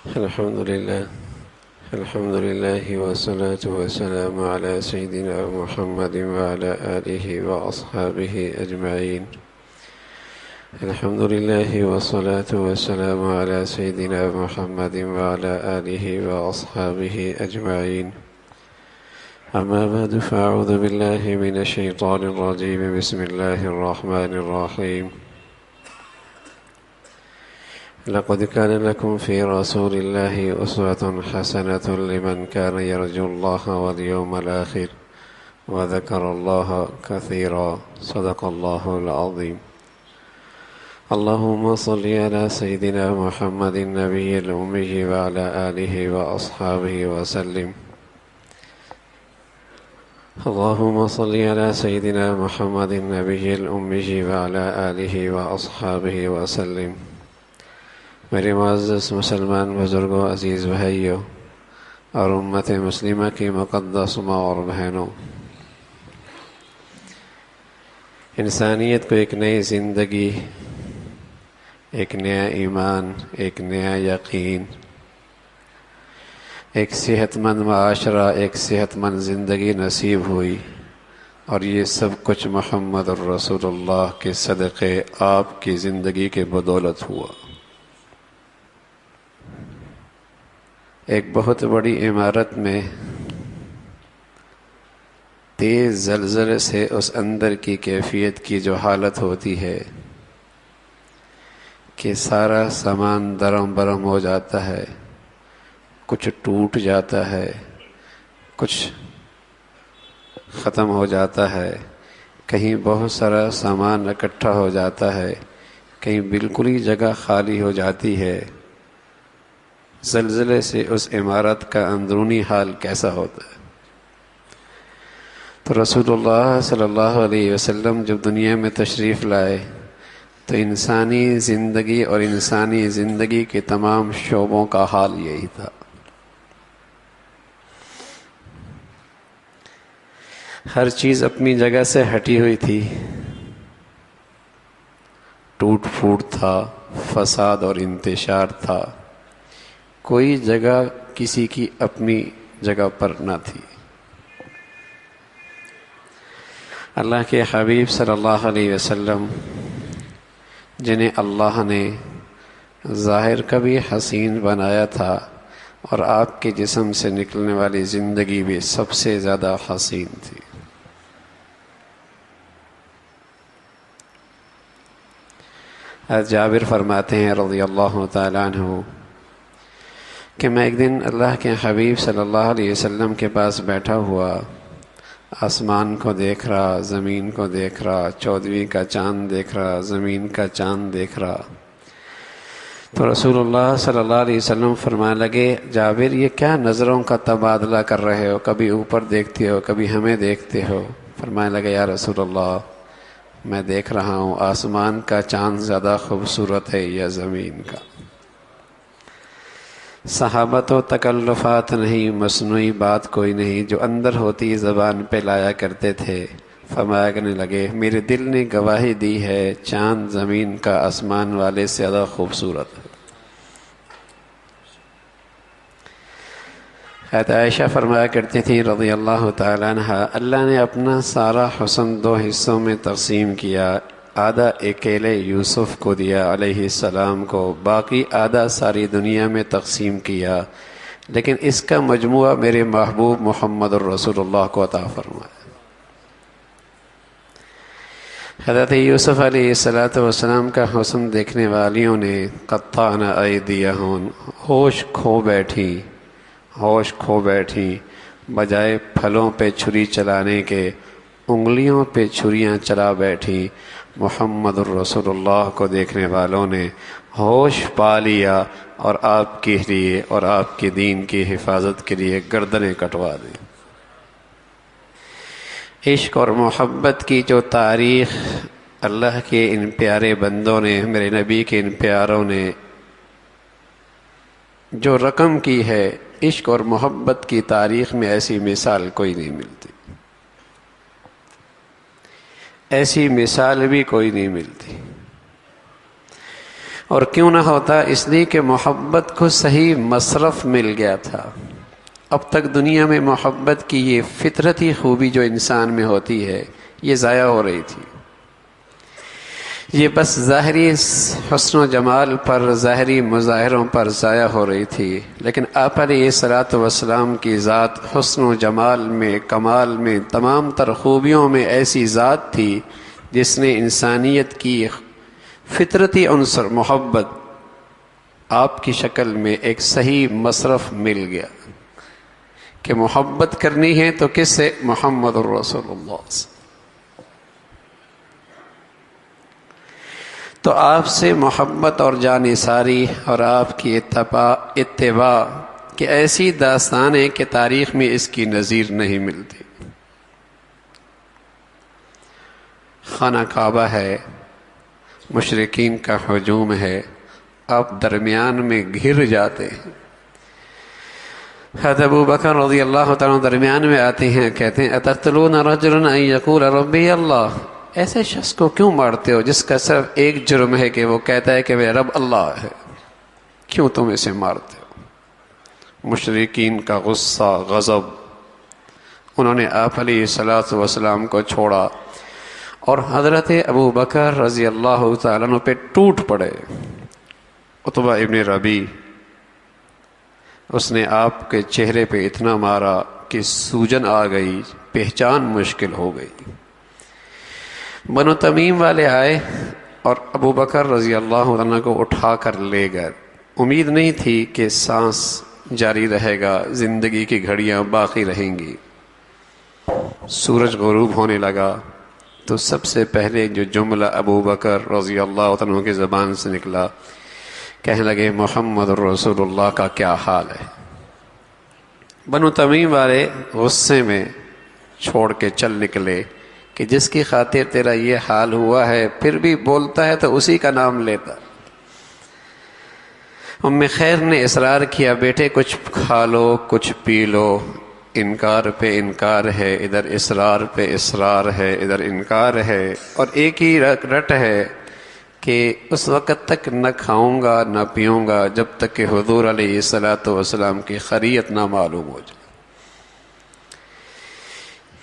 الحمد لله والصلاة والسلام على سيدنا محمد وعلى آله وأصحابه أجمعين. الحمد لله والصلاة والسلام على سيدنا محمد وعلى آله وأصحابه أجمعين. أما بعد، فأعوذ بالله من الشيطان الرجيم. بسم الله الرحمن الرحيم. لقد كان لكم في رسول الله أسوة حسنة لمن كان يرجو الله واليوم الآخر وذكر الله كثيرا. صدق الله العظيم. اللهم صل على سيدنا محمد النبي الأمي وعلى آله وأصحابه وسلم. اللهم صل على سيدنا محمد النبي الأمي وعلى آله وأصحابه وسلم. میرے معزز مسلمان بزرگوں، عزیز بھائیوں اور امت مسلمہ کی مقدس ماں اور بہنوں، انسانیت کو ایک نئی زندگی، ایک نیا ایمان، ایک نیا یقین، ایک صحت مند معاشرہ، ایک صحت مند زندگی نصیب ہوئی، اور یہ سب کچھ محمد الرسول اللہ کے صدقے آپ کی زندگی کے بدولت ہوا۔ ایک بہت بڑی عمارت میں تیز زلزلے سے اس اندر کی کیفیت کی جو حالت ہوتی ہے کہ سارا سامان درم برم ہو جاتا ہے، کچھ ٹوٹ جاتا ہے، کچھ ختم ہو جاتا ہے، کہیں بہت سارا سامان اکٹھا ہو جاتا ہے، کہیں بالکل ہی جگہ خالی ہو جاتی ہے۔ زلزلے سے اس عمارت کا اندرونی حال کیسا ہوتا ہے؟ تو رسول اللہ صلی اللہ علیہ وسلم جب دنیا میں تشریف لائے تو انسانی زندگی اور انسانی زندگی کے تمام شعبوں کا حال یہی تھا۔ ہر چیز اپنی جگہ سے ہٹی ہوئی تھی، ٹوٹ پھوٹ تھا، فساد اور انتشار تھا، کوئی جگہ کسی کی اپنی جگہ پر نہ تھی۔ اللہ کے حبیب صلی اللہ علیہ وسلم، جنہیں اللہ نے ظاہر کا بھی حسین بنایا تھا اور آپ کے جسم سے نکلنے والی زندگی بھی سب سے زیادہ حسین تھی۔ جابر فرماتے ہیں رضی اللہ تعالیٰ عنہ کہ میں ایک دن اللہ کے حبیب صلی اللہ علیہ وسلم کے پاس بیٹھا ہوا، آسمان کو دیکھ رہا، زمین کو دیکھ رہا، 14ویں کا چاند دیکھ رہا، زمین کا چاند دیکھ رہا، تو رسول اللہ صلی اللہ علیہ وسلم فرمانے لگے، جابر یہ کیا نظروں کا تبادلہ کر رہے ہو؟ کبھی اوپر دیکھتے ہو، کبھی ہمیں دیکھتے ہو۔ فرمانے لگے، یا رسول اللہ میں دیکھ رہا ہوں آسمان کا چاند زیادہ خوبصورت ہے یا زمین کا؟ صحابہ تو تکلفات نہیں، مصنوعی بات کوئی نہیں، جو اندر ہوتی زبان پہ لایا کرتے تھے۔ فرمایا کرنے لگے، میرے دل نے گواہی دی ہے چاند زمین کا آسمان والے سے زیادہ خوبصورت ہے۔ حضرت عائشہ فرمایا کرتی تھی رضی اللہ تعالیٰ عنہ، اللہ نے اپنا سارا حسن 2 حصوں میں تقسیم کیا، آدھا اکیلے یوسف کو دیا علیہ السلام کو، باقی آدھا ساری دنیا میں تقسیم کیا، لیکن اس کا مجموعہ میرے محبوب محمد الرسول اللہ کو عطا فرمایا۔ حضرت یوسف علیہ السلام کا حسن دیکھنے والیوں نے قطعنا ایدیہم، ہوش کھو بیٹھی، بجائے پھلوں پہ چھری چلانے کے انگلیوں پہ چھریاں چلا بیٹھی۔ محمد الرسول اللہ کو دیکھنے والوں نے ہوش پا لیا اور آپ کے لیے اور آپ کے دین کی حفاظت کے لیے گردنیں کٹوا دی۔ عشق اور محبت کی جو تاریخ اللہ کے ان پیارے بندوں نے، میرے نبی کے ان پیاروں نے جو رقم کی ہے، عشق اور محبت کی تاریخ میں ایسی مثال کوئی نہیں ملتی، ایسی مثال بھی کوئی نہیں ملتی۔ اور کیوں نہ ہوتا؟ اس لیے کہ محبت کو صحیح مصرف مل گیا تھا۔ اب تک دنیا میں محبت کی یہ فطرتی خوبی جو انسان میں ہوتی ہے یہ ضائع ہو رہی تھی، یہ بس ظاہری حسن و جمال پر، ظاہری مظاہروں پر ضائع ہو رہی تھی۔ لیکن آپ علیہ الصلاۃ والسلام کی ذات حسن و جمال میں، کمال میں، تمام تر خوبیوں میں ایسی ذات تھی جس نے انسانیت کی فطرتی عنصر محبت آپ کی شکل میں ایک صحیح مصرف مل گیا کہ محبت کرنی ہے تو کس سے؟ محمد الرسول اللہ سے۔ تو آپ سے محبت اور جانثاری اور آپ کی اتباع کہ ایسی داستانیں کہ تاریخ میں اس کی نظیر نہیں ملتی۔ خانہ کعبہ ہے، مشرکین کا ہجوم ہے، آپ درمیان میں گھر جاتے ہیں۔ حضرت ابو بکر رضی اللہ تعالیٰ درمیان میں آتے ہیں، کہتے ہیں اتقتلون رجلا ان یقول ربی اللہ، ایسے شخص کو کیوں مارتے ہو جس کا صرف ایک جرم ہے کہ وہ کہتا ہے کہ میرا رب اللہ ہے، کیوں تم اسے مارتے ہو؟ مشرکین کا غصہ، غضب، انہوں نے آپ علیہ الصلاۃ والسلام کو چھوڑا اور حضرت ابو بکر رضی اللہ تعالیٰ عنہ پہ ٹوٹ پڑے۔ عتبہ ابن ربیع، اس نے آپ کے چہرے پہ اتنا مارا کہ سوجن آ گئی، پہچان مشکل ہو گئی۔ بنو تمیم والے آئے اور ابو بکر رضی اللہ عنہ کو اٹھا کر لے گئے۔ امید نہیں تھی کہ سانس جاری رہے گا، زندگی کی گھڑیاں باقی رہیں گی۔ سورج غروب ہونے لگا تو سب سے پہلے جو جملہ ابو بکر رضی اللہ عنہ کی زبان سے نکلا، کہنے لگے محمد رسول اللہ کا کیا حال ہے۔ بنو تمیم والے غصے میں چھوڑ کے چل نکلے کہ جس کی خاطر تیرا یہ حال ہوا ہے پھر بھی بولتا ہے تو اسی کا نام لیتا۔ ام خیر نے اصرار کیا، بیٹے کچھ کھا لو، کچھ پی لو۔ انکار پہ انکار ہے، ادھر اصرار پہ اصرار ہے، ادھر انکار ہے، اور ایک ہی رٹ ہے کہ اس وقت تک نہ کھاؤں گا نہ پیوں گا جب تک کہ حضور علیہ الصلاۃ والسلام کی خریت نہ معلوم ہو جائے۔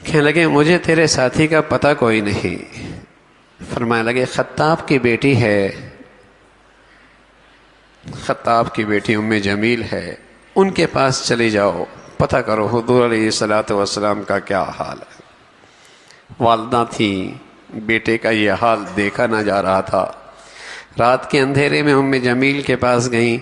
کہنے لگے مجھے تیرے ساتھی کا پتہ کوئی نہیں۔ فرمانے لگے خطاب کی بیٹی ہے، خطاب کی بیٹی ام جمیل ہے، ان کے پاس چلی جاؤ، پتہ کرو حضور علیہ الصلاۃ والسلام کا کیا حال ہے۔ والدہ تھیں، بیٹے کا یہ حال دیکھا نہ جا رہا تھا۔ رات کے اندھیرے میں ام جمیل کے پاس گئیں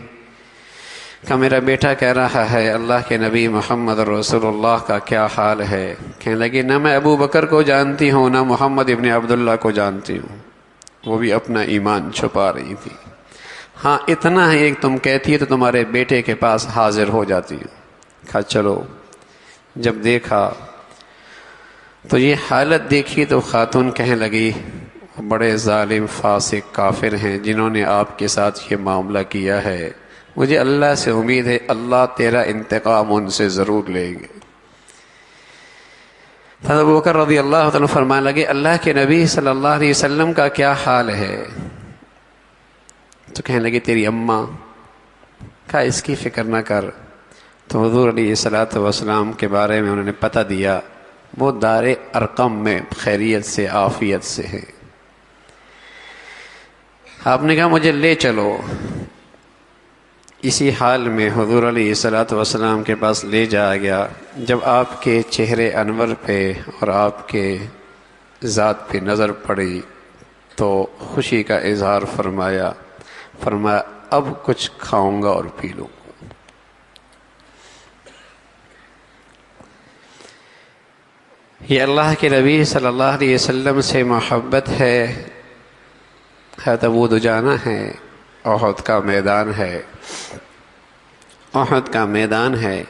کہ میرا بیٹا کہہ رہا ہے اللہ کے نبی محمد رسول اللہ کا کیا حال ہے۔ کہنے لگی نہ میں ابو بکر کو جانتی ہوں نہ محمد ابن عبداللہ کو جانتی ہوں، وہ بھی اپنا ایمان چھپا رہی تھی۔ ہاں اتنا ہے ایک تم کہتی ہے تو تمہارے بیٹے کے پاس حاضر ہو جاتی ہوں۔ کہا چلو۔ جب دیکھا تو یہ حالت دیکھی تو خاتون کہنے لگی بڑے ظالم فاسق کافر ہیں جنہوں نے آپ کے ساتھ یہ معاملہ کیا ہے، مجھے اللہ سے امید ہے اللہ تیرا انتقام ان سے ضرور لیں گے۔ حضرت ابو بکر رضی اللہ عنہ فرمانے لگے اللہ کے نبی صلی اللہ علیہ وسلم کا کیا حال ہے؟ تو کہنے لگے تیری اماں۔ کہا اس کی فکر نہ کر۔ تو حضور علیہ الصلاۃ والسلام کے بارے میں انہوں نے پتہ دیا، وہ دار ارقم میں خیریت سے عافیت سے ہے۔ آپ نے کہا مجھے لے چلو۔ اسی حال میں حضور علیہ الصلاۃ والسلام کے پاس لے جایا گیا۔ جب آپ کے چہرے انور پہ اور آپ کے ذات پہ نظر پڑی تو خوشی کا اظہار فرمایا اب کچھ کھاؤں گا اور پی لوں گا۔ یہ اللہ کے نبی صلی اللہ علیہ وسلم سے محبت ہے۔ ابو دجانہ ہے، احد کا میدان ہے، احد کا میدان ہے،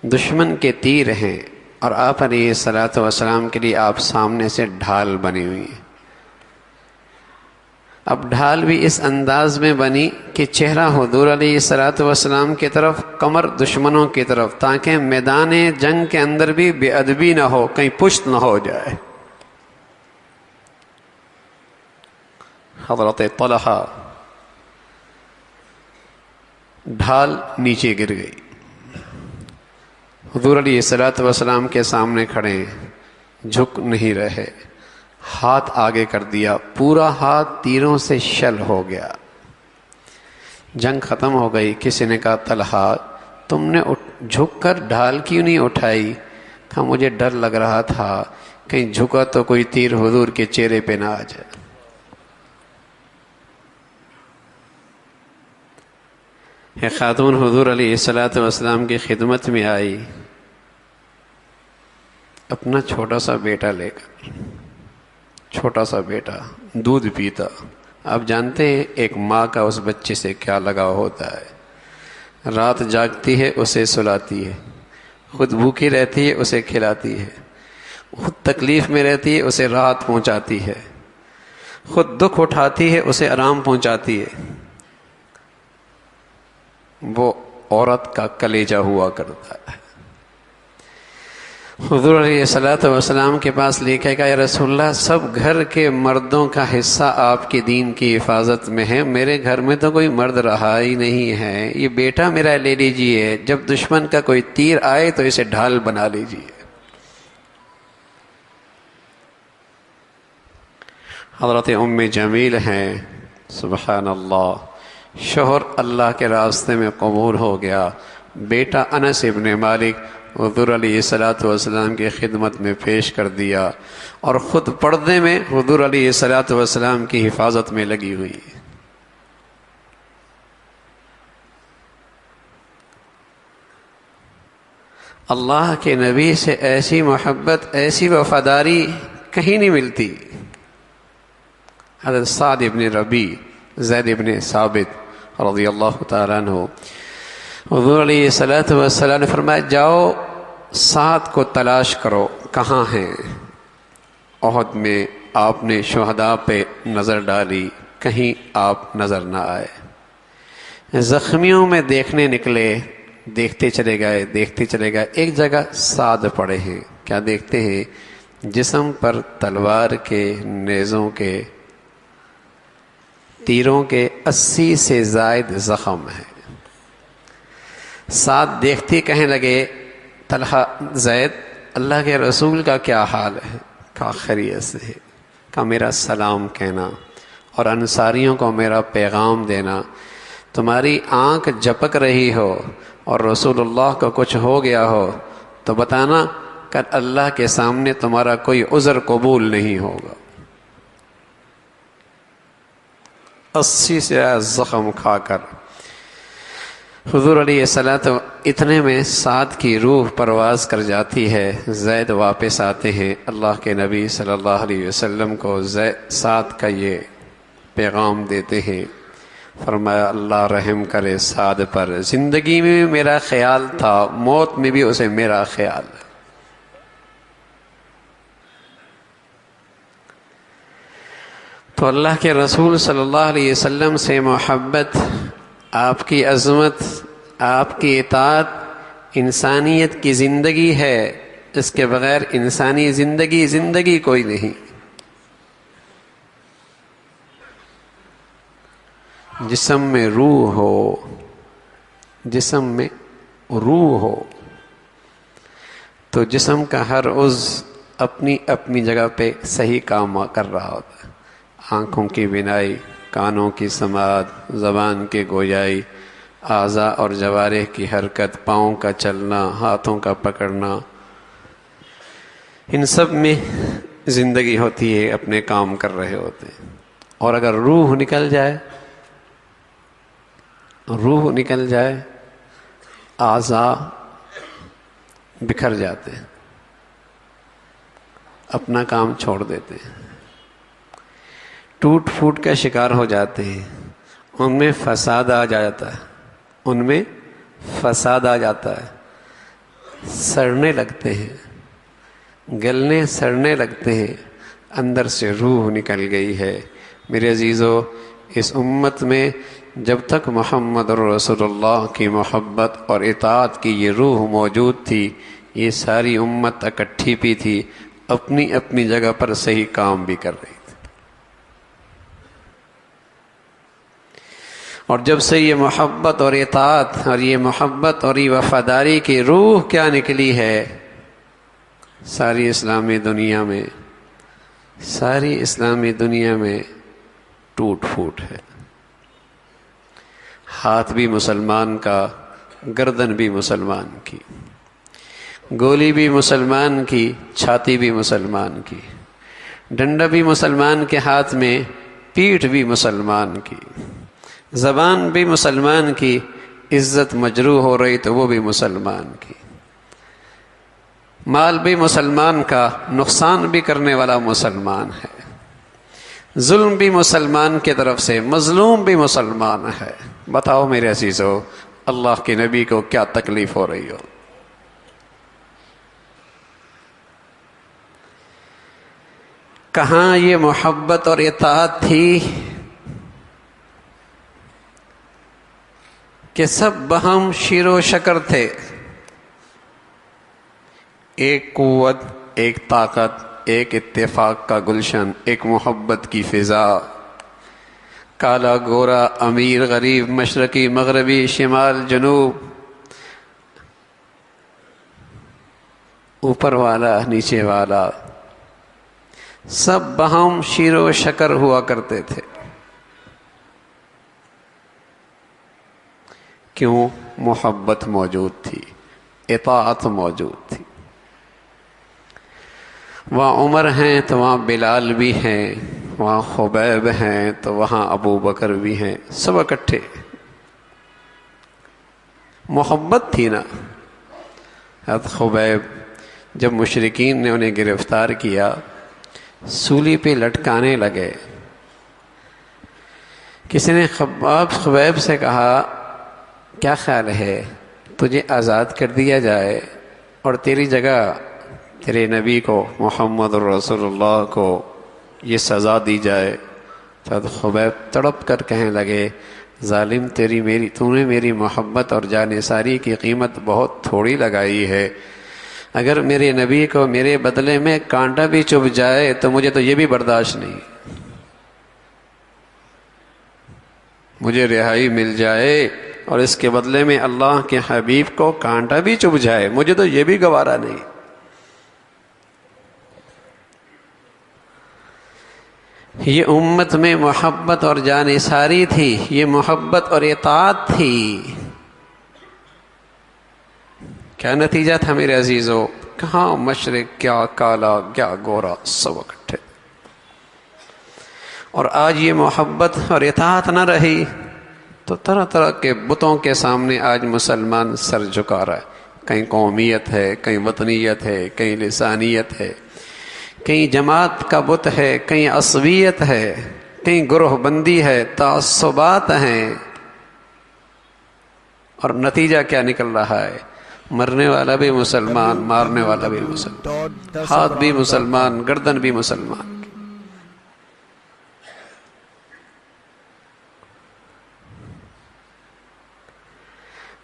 دشمن کے تیر ہیں اور آپ علیہ الصلاۃ والسلام کے لیے آپ سامنے سے ڈھال بنی ہوئی ہیں۔ اب ڈھال بھی اس انداز میں بنی کہ چہرہ حضور علیہ الصلاۃ والسلام کی طرف، کمر دشمنوں کی طرف، تاکہ میدان جنگ کے اندر بھی بے ادبی نہ ہو، کہیں پشت نہ ہو جائے۔ حضرت طلحہ ڈھال نیچے گر گئی. حضور علیہ الصلوۃ والسلام کے سامنے کھڑے ہیں، جھک نہیں رہے، ہاتھ آگے کر دیا، پورا ہاتھ تیروں سے شل ہو گیا. جنگ ختم ہو گئی. کسی نے کہا طلحہ تم نے جھک کر ڈھال کیوں نہیں اٹھائی؟ کہا مجھے ڈر لگ رہا تھا کہیں جھکا تو کوئی تیر حضور کے چہرے پہ نہ آ جائے. ایک خاتون حضور علیہ الصلوۃ والسلام کی خدمت میں آئی اپنا چھوٹا سا بیٹا لے کر. چھوٹا سا بیٹا دودھ پیتا. آپ جانتے ہیں ایک ماں کا اس بچے سے کیا لگاؤ ہوتا ہے. رات جاگتی ہے اسے سلاتی ہے، خود بھوکی رہتی ہے اسے کھلاتی ہے، خود تکلیف میں رہتی ہے اسے راحت پہنچاتی ہے، خود دکھ اٹھاتی ہے اسے آرام پہنچاتی ہے. وہ عورت کا کلیجہ ہوا کرتا ہے. حضور علیہ الصلوۃ والسلام کے پاس لے کے کہا یا رسول اللہ سب گھر کے مردوں کا حصہ آپ کے دین کی حفاظت میں ہے، میرے گھر میں تو کوئی مرد رہا ہی نہیں ہے، یہ بیٹا میرا لے لیجئے، جب دشمن کا کوئی تیر آئے تو اسے ڈھال بنا لیجئے. حضرت ام جمیل ہیں، سبحان اللہ، شوہر اللہ کے راستے میں قبول ہو گیا، بیٹا انس ابن مالک حضور علیہ الصلوۃ والسلام کی خدمت میں پیش کر دیا، اور خود پردے میں حضور علیہ الصلوۃ والسلام کی حفاظت میں لگی ہوئی. اللہ کے نبی سے ایسی محبت، ایسی وفاداری کہیں نہیں ملتی. حضرت سعد ابن ربیع، زید ابن ثابت رضی اللہ تعالیٰ عنہ، حضور علیہ الصلوۃ والسلام نے فرمایا جاؤ سعد کو تلاش کرو کہاں ہیں. احد میں آپ نے شہداء پہ نظر ڈالی، کہیں آپ نظر نہ آئے. زخمیوں میں دیکھنے نکلے، دیکھتے چلے گئے، دیکھتے چلے گئے، ایک جگہ سعد پڑے ہیں. کیا دیکھتے ہیں؟ جسم پر تلوار کے، نیزوں کے، تیروں کے 80 سے زائد زخم ہیں. سعد دیکھتے کہنے لگے طلحہ زید اللہ کے رسول کا کیا حال ہے؟ کہا خیریت سے ہے. کہا میرا سلام کہنا اور انصاریوں کو میرا پیغام دینا، تمہاری آنکھ جھپک رہی ہو اور رسول اللہ کو کچھ ہو گیا ہو تو بتانا کہ اللہ کے سامنے تمہارا کوئی عذر قبول نہیں ہوگا. 80 سے زخم کھا کر حضور علیہ الصلوۃ اتنے میں سعد کی روح پرواز کر جاتی ہے. زید واپس آتے ہیں، اللہ کے نبی صلی اللہ علیہ وسلم کو سعد کا یہ پیغام دیتے ہیں. فرمایا اللہ رحم کرے سعد پر، زندگی میں بھی میرا خیال تھا، موت میں بھی اسے میرا خیال ہے. تو اللہ کے رسول صلی اللہ علیہ وسلم سے محبت، آپ کی عظمت، آپ کی اطاعت انسانیت کی زندگی ہے. اس کے بغیر انسانی زندگی کوئی نہیں. جسم میں روح ہو، جسم میں روح ہو تو جسم کا ہر عضو اپنی اپنی جگہ پہ صحیح کام کر رہا ہوتا ہے. آنکھوں کی بینائی، کانوں کی سماعت، زبان کی گویائی، اعضاء اور جوارح کی حرکت، پاؤں کا چلنا، ہاتھوں کا پکڑنا، ان سب میں زندگی ہوتی ہے، اپنے کام کر رہے ہوتے ہیں. اور اگر روح نکل جائے اعضاء بکھر جاتے ہیں، اپنا کام چھوڑ دیتے ہیں، ٹوٹ پھوٹ کا شکار ہو جاتے ہیں. ان میں فساد آ جاتا ہے، سڑنے لگتے ہیں، گلنے سڑنے لگتے ہیں، اندر سے روح نکل گئی ہے. میرے عزیزو، اس امت میں جب تک محمد رسول اللہ کی محبت اور اطاعت کی یہ روح موجود تھی، یہ ساری امت اکٹھی بھی تھی، اپنی اپنی جگہ پر صحیح کام بھی کر رہی تھی. اور جب سے یہ محبت اور اطاعت اور یہ محبت اور یہ وفاداری کی روح کیا نکلی ہے ساری اسلامی دنیا میں ٹوٹ پھوٹ ہے. ہاتھ بھی مسلمان کا، گردن بھی مسلمان کی، گولی بھی مسلمان کی، چھاتی بھی مسلمان کی، ڈنڈا بھی مسلمان کے ہاتھ میں، پیٹھ بھی مسلمان کی، زبان بھی مسلمان کی، عزت مجروح ہو رہی تو وہ بھی مسلمان کی، مال بھی مسلمان کا، نقصان بھی کرنے والا مسلمان ہے، ظلم بھی مسلمان کی طرف سے، مظلوم بھی مسلمان ہے. بتاؤ میرے عزیزو، اللہ کے نبی کو کیا تکلیف ہو رہی ہو؟ کہاں یہ محبت اور اطاعت تھی کہ سب بہم شیر و شکر تھے، ایک قوت، ایک طاقت، ایک اتفاق کا گلشن، ایک محبت کی فضا. کالا گورا، امیر غریب، مشرقی مغربی، شمال جنوب، اوپر والا نیچے والا، سب بہم شیر و شکر ہوا کرتے تھے. کیوں؟ محبت موجود تھی، اطاعت موجود تھی. وہاں عمر ہیں تو وہاں بلال بھی ہیں، وہاں خبیب ہیں تو وہاں ابو بکر بھی ہیں، سب اکٹھے. محبت تھی نا. حضرت خبیب جب مشرکین نے انہیں گرفتار کیا، سولی پہ لٹکانے لگے، کسی نے خبیب سے کہا کیا خیال ہے تجھے آزاد کر دیا جائے اور تیری جگہ تیرے نبی کو محمد رسول اللہ کو یہ سزا دی جائے؟ تو خبیب تڑپ کر کہنے لگے ظالم، تو نے میری محبت اور جانثاری کی قیمت بہت تھوڑی لگائی ہے. اگر میرے نبی کو میرے بدلے میں کانٹا بھی چبھ جائے تو مجھے تو یہ بھی برداشت نہیں. مجھے رہائی مل جائے اور اس کے بدلے میں اللہ کے حبیب کو کانٹا بھی چبھ جائے، مجھے تو یہ بھی گوارا نہیں. یہ امت میں محبت اور جانثاری تھی، یہ محبت اور اطاعت تھی. کیا نتیجہ تھا میرے عزیزو؟ کہاں مشرق، کیا کالا، کیا گورا، سب اکٹھے. اور آج یہ محبت اور اطاعت نہ رہی تو طرح طرح کے بتوں کے سامنے آج مسلمان سر جھکا رہا ہے. کہیں قومیت ہے، کہیں وطنیت ہے، کہیں لسانیت ہے، کہیں جماعت کا بت ہے، کہیں عصبیت ہے، کہیں گروہ بندی ہے، تعصبات ہیں. اور نتیجہ کیا نکل رہا ہے؟ مرنے والا بھی مسلمان، مارنے والا بھی مسلمان، ہاتھ بھی مسلمان، گردن بھی مسلمان.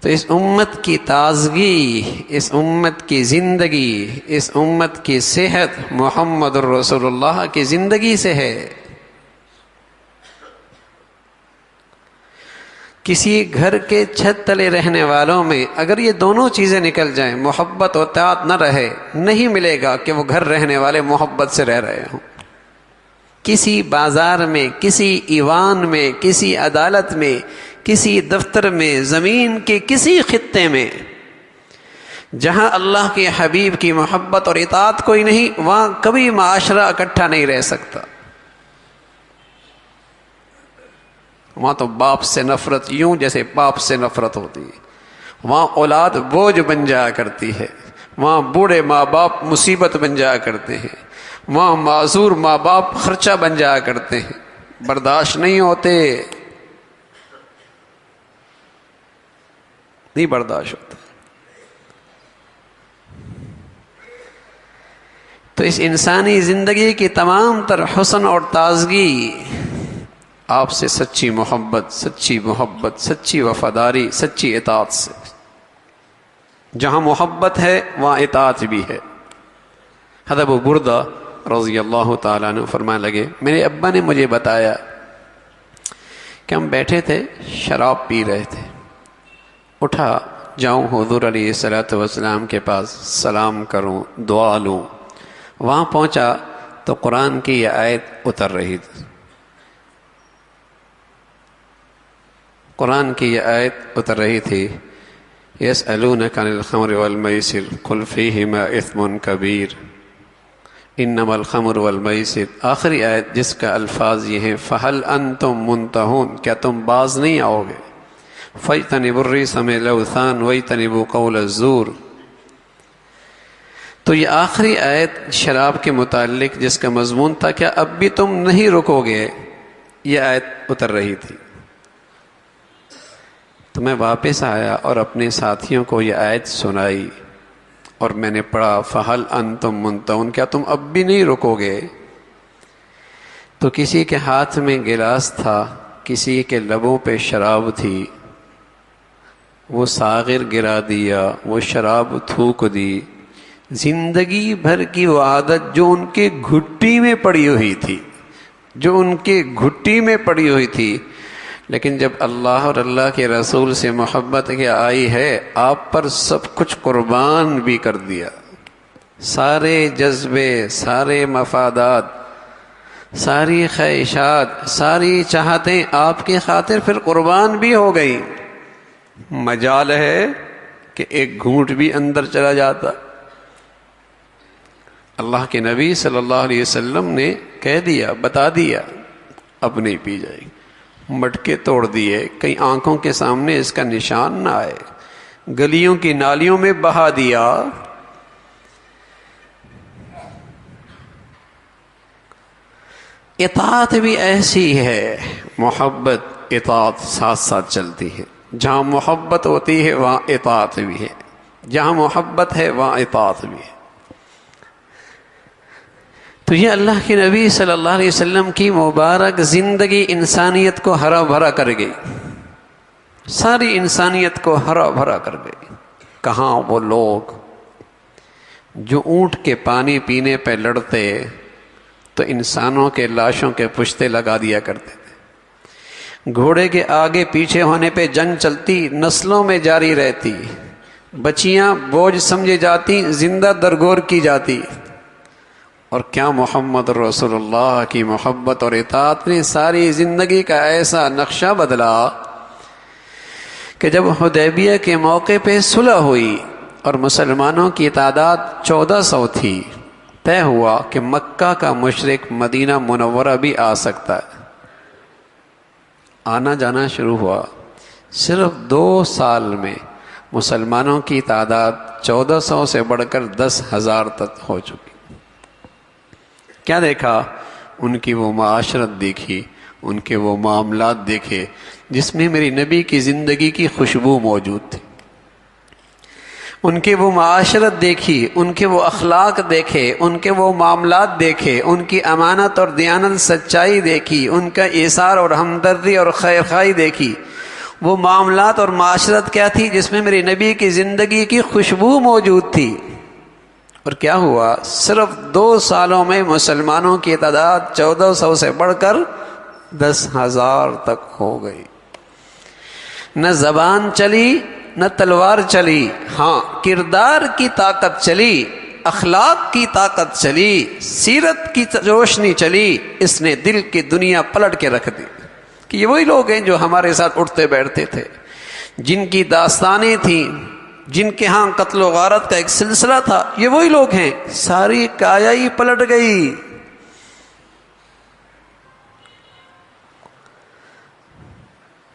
تو اس امت کی تازگی، اس امت کی زندگی، اس امت کی صحت محمد الرسول اللہ کی زندگی سے ہے. کسی گھر کے چھت تلے رہنے والوں میں اگر یہ دونوں چیزیں نکل جائیں، محبت و اطاعت نہ رہے، نہیں ملے گا کہ وہ گھر رہنے والے محبت سے رہ رہے ہوں. کسی بازار میں، کسی ایوان میں، کسی عدالت میں، کسی دفتر میں، زمین کے کسی خطے میں جہاں اللہ کے حبیب کی محبت اور اطاعت کوئی نہیں، وہاں کبھی معاشرہ اکٹھا نہیں رہ سکتا. وہاں تو باپ سے نفرت یوں جیسے باپ سے نفرت ہوتی ہے. وہاں اولاد بوجھ بن جایا کرتی ہے، وہاں بوڑھے ماں باپ مصیبت بن جایا کرتے ہیں، وہاں معذور ماں باپ خرچہ بن جایا کرتے ہیں، برداشت نہیں ہوتے، نہیں برداشت ہوتا. تو اس انسانی زندگی کی تمام تر حسن اور تازگی آپ سے سچی محبت، سچی وفاداری، سچی اطاعت سے. جہاں محبت ہے وہاں اطاعت بھی ہے. حضرت ابو بردہ رضی اللہ تعالیٰ عنہ فرمانے لگے میرے ابا نے مجھے بتایا کہ ہم بیٹھے تھے، شراب پی رہے تھے، اٹھا جاؤں حضور علیہ الصلوۃ والسلام کے پاس سلام کروں، دعا لوں۔ وہاں پہنچا تو قرآن کی یہ آیت اتر رہی تھی، قرآن کی یہ آیت اتر رہی تھی، یسألونک عن الخمر والمیسر قل فیہما اثم کبیر انما الخمر والمیسر، آخری آیت جس کا الفاظ یہ ہیں فہل انتم منتہون، کیا تم باز نہیں آؤ گے، فاجتنبوا الرجس من الاوثان واجتنبوا قول الزور۔ تو یہ آخری آیت شراب کے متعلق جس کا مضمون تھا کیا اب بھی تم نہیں رکو گے، یہ آیت اتر رہی تھی۔ تو میں واپس آیا اور اپنے ساتھیوں کو یہ آیت سنائی اور میں نے پڑھا فہل انتم منتہون، کیا تم اب بھی نہیں رکو گے؟ تو کسی کے ہاتھ میں گلاس تھا، کسی کے لبوں پہ شراب تھی، وہ ساغر گرا دیا، وہ شراب تھوک دی، زندگی بھر کی وہ عادت جو ان کے گھٹی میں پڑی ہوئی تھی، جو ان کے گھٹی میں پڑی ہوئی تھی، لیکن جب اللہ اور اللہ کے رسول سے محبت کے آئی ہے، آپ پر سب کچھ قربان بھی کر دیا، سارے جذبے، سارے مفادات، ساری خواہشات، ساری چاہتیں آپ کی خاطر پھر قربان بھی ہو گئی۔ مجال ہے کہ ایک گھونٹ بھی اندر چلا جاتا۔ اللہ کے نبی صلی اللہ علیہ وسلم نے کہہ دیا، بتا دیا، اب نہیں پی جائے گی، مٹکے توڑ دیے، کہیں آنکھوں کے سامنے اس کا نشان نہ آئے، گلیوں کی نالیوں میں بہا دیا۔ اطاعت بھی ایسی ہے، محبت اطاعت ساتھ ساتھ چلتی ہے، جہاں محبت ہوتی ہے وہاں اطاعت بھی ہے، جہاں محبت ہے وہاں اطاعت بھی ہے۔ تو یہ اللہ کے نبی صلی اللہ علیہ وسلم کی مبارک زندگی انسانیت کو ہرا بھرا کر گئی، ساری انسانیت کو ہرا بھرا کر گئی۔ کہاں وہ لوگ جو اونٹ کے پانی پینے پہ لڑتے تو انسانوں کے لاشوں کے پشتے لگا دیا کرتے تھے، گھوڑے کے آگے پیچھے ہونے پہ جنگ چلتی، نسلوں میں جاری رہتی، بچیاں بوجھ سمجھے جاتی، زندہ درگور کی جاتی۔ اور کیا محمد رسول اللہ کی محبت اور اطاعت نے ساری زندگی کا ایسا نقشہ بدلا کہ جب حدیبیہ کے موقع پہ صلح ہوئی اور مسلمانوں کی تعداد 1400 تھی، طے ہوا کہ مکہ کا مشرک مدینہ منورہ بھی آ سکتا ہے، آنا جانا شروع ہوا۔ صرف 2 سال میں مسلمانوں کی تعداد 1400 سے بڑھ کر 10,000 تک ہو چکی۔ کیا دیکھا؟ ان کی وہ معاشرت دیکھی، ان کے وہ معاملات دیکھے جس میں میری نبی کی زندگی کی خوشبو موجود تھی، ان کے وہ معاشرت دیکھی، ان کے وہ اخلاق دیکھے، ان کے وہ معاملات دیکھے، ان کی امانت اور دیانت سچائی دیکھی، ان کا ایثار اور ہمدردی اور خیرخواہی دیکھی۔ وہ معاملات اور معاشرت کیا تھی جس میں میری نبی کی زندگی کی خوشبو موجود تھی۔ اور کیا ہوا؟ صرف 2 سالوں میں مسلمانوں کی تعداد 1400 سے بڑھ کر 10,000 تک ہو گئی۔ نہ زبان چلی، نہ تلوار چلی، ہاں کردار کی طاقت چلی، اخلاق کی طاقت چلی، سیرت کی روشنی چلی۔ اس نے دل کی دنیا پلٹ کے رکھ دی کہ یہ وہی لوگ ہیں جو ہمارے ساتھ اٹھتے بیٹھتے تھے، جن کی داستانیں تھیں، جن کے ہاں قتل و غارت کا ایک سلسلہ تھا، یہ وہی لوگ ہیں۔ ساری کایا ہی پلٹ گئی۔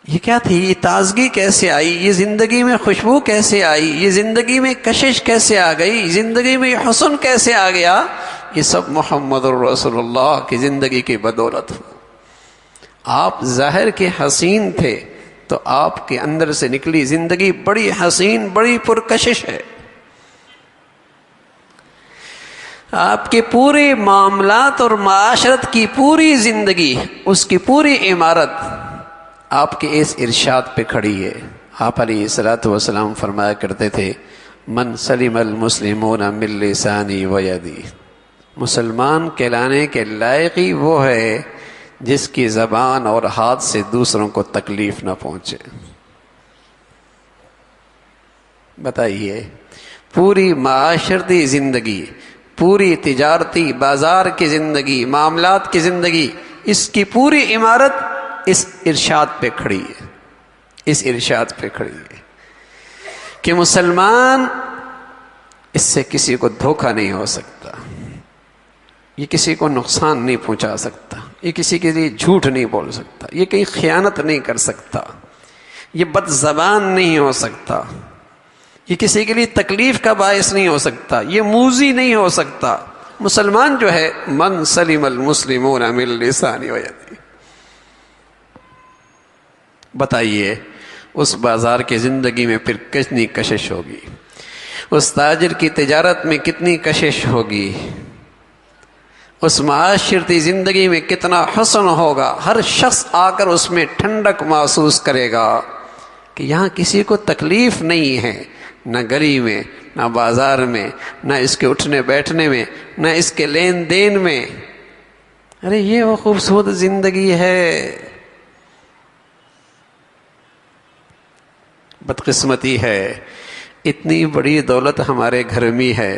یہ کیا تھی؟ یہ تازگی کیسے آئی؟ یہ زندگی میں خوشبو کیسے آئی؟ یہ زندگی میں کشش کیسے آ گئی؟ زندگی میں حسن کیسے آ گیا؟ یہ سب محمد الرسول اللہ کی زندگی کی بدولت ہو۔ آپ ظاہر کے حسین تھے تو آپ کے اندر سے نکلی زندگی بڑی حسین، بڑی پرکشش ہے۔ آپ کے پورے معاملات اور معاشرت کی پوری زندگی، اس کی پوری عمارت آپ کے اس ارشاد پہ کھڑی ہے۔ آپ علیہ الصلوۃ والسلام فرمایا کرتے تھے، من سلم المسلمون من لسانی و یدی، مسلمان کہلانے کے لائق ہی وہ ہے جس کی زبان اور ہاتھ سے دوسروں کو تکلیف نہ پہنچے. بتائیے، پوری معاشرتی زندگی، پوری تجارتی بازار کی زندگی، معاملات کی زندگی، اس کی پوری عمارت اس ارشاد پہ کھڑی ہے، اس ارشاد پہ کھڑی ہے کہ مسلمان اس سے کسی کو دھوکہ نہیں ہو سکتا، یہ کسی کو نقصان نہیں پہنچا سکتا، یہ کسی کے لیے جھوٹ نہیں بول سکتا، یہ کہیں خیانت نہیں کر سکتا، یہ بد زبان نہیں ہو سکتا، یہ کسی کے لیے تکلیف کا باعث نہیں ہو سکتا، یہ موذی نہیں ہو سکتا. مسلمان جو ہے من سلم المسلمون من لسانہ و یدہ. بتائیے اس بازار کی زندگی میں پھر کتنی کشش ہوگی، اس تاجر کی تجارت میں کتنی کشش ہوگی، اس معاشرتی زندگی میں کتنا حسن ہوگا. ہر شخص آ کر اس میں ٹھنڈک محسوس کرے گا کہ یہاں کسی کو تکلیف نہیں ہے، نہ گلی میں، نہ بازار میں، نہ اس کے اٹھنے بیٹھنے میں، نہ اس کے لین دین میں. ارے یہ وہ خوبصورت زندگی ہے. بدقسمتی ہے اتنی بڑی دولت ہمارے گھر میں ہے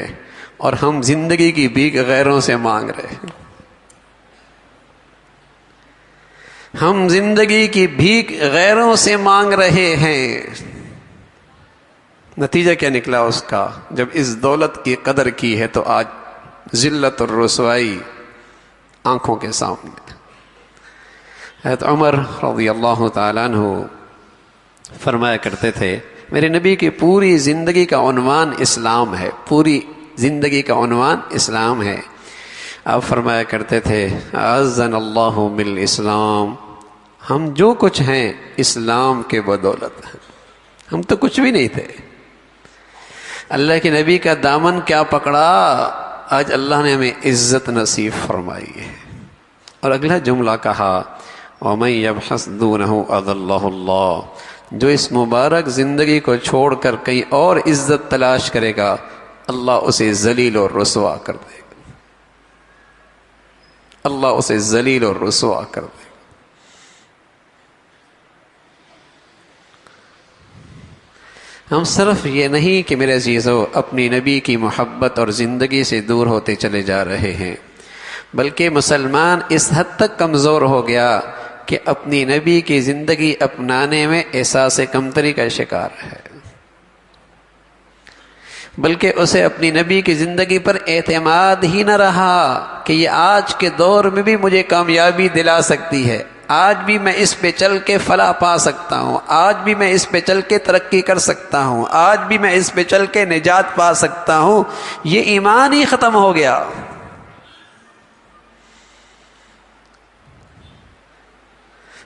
اور ہم زندگی کی بھیک غیروں سے مانگ رہے ہیں. ہم زندگی کی بھیک غیروں سے مانگ رہے ہیں. نتیجہ کیا نکلا اس کا؟ جب اس دولت کی قدر کی ہے تو آج ذلت اور رسوائی آنکھوں کے سامنے. حضرت عمر رضی اللہ تعالیٰ عنہ فرمایا کرتے تھے، میرے نبی کی پوری زندگی کا عنوان اسلام ہے، پوری زندگی کا عنوان اسلام ہے. آپ فرمایا کرتے تھے اعزنا اللہ بالاسلام، ہم جو کچھ ہیں اسلام کے بدولت ہیں، ہم تو کچھ بھی نہیں تھے. اللہ کے نبی کا دامن کیا پکڑا، آج اللہ نے ہمیں عزت نصیب فرمائی ہے. اور اگلا جملہ کہا وَمَن يَبْحَثْ دُونَهُ أَضَلَّهُ اللَّهُ، جو اس مبارک زندگی کو چھوڑ کر کہیں اور عزت تلاش کرے گا اللہ اسے ذلیل اور رسوا کر دے گا، اللہ اسے ذلیل اور رسوا کر دے گا. ہم صرف یہ نہیں کہ میرے عزیزو اپنی نبی کی محبت اور زندگی سے دور ہوتے چلے جا رہے ہیں، بلکہ مسلمان اس حد تک کمزور ہو گیا کہ اپنی نبی کی زندگی اپنانے میں احساس کمتری کا شکار ہے، بلکہ اسے اپنی نبی کی زندگی پر اعتماد ہی نہ رہا کہ یہ آج کے دور میں بھی مجھے کامیابی دلا سکتی ہے، آج بھی میں اس پہ چل کے فلاح پا سکتا ہوں، آج بھی میں اس پہ چل کے ترقی کر سکتا ہوں، آج بھی میں اس پہ چل کے نجات پا سکتا ہوں. یہ ایمان ہی ختم ہو گیا.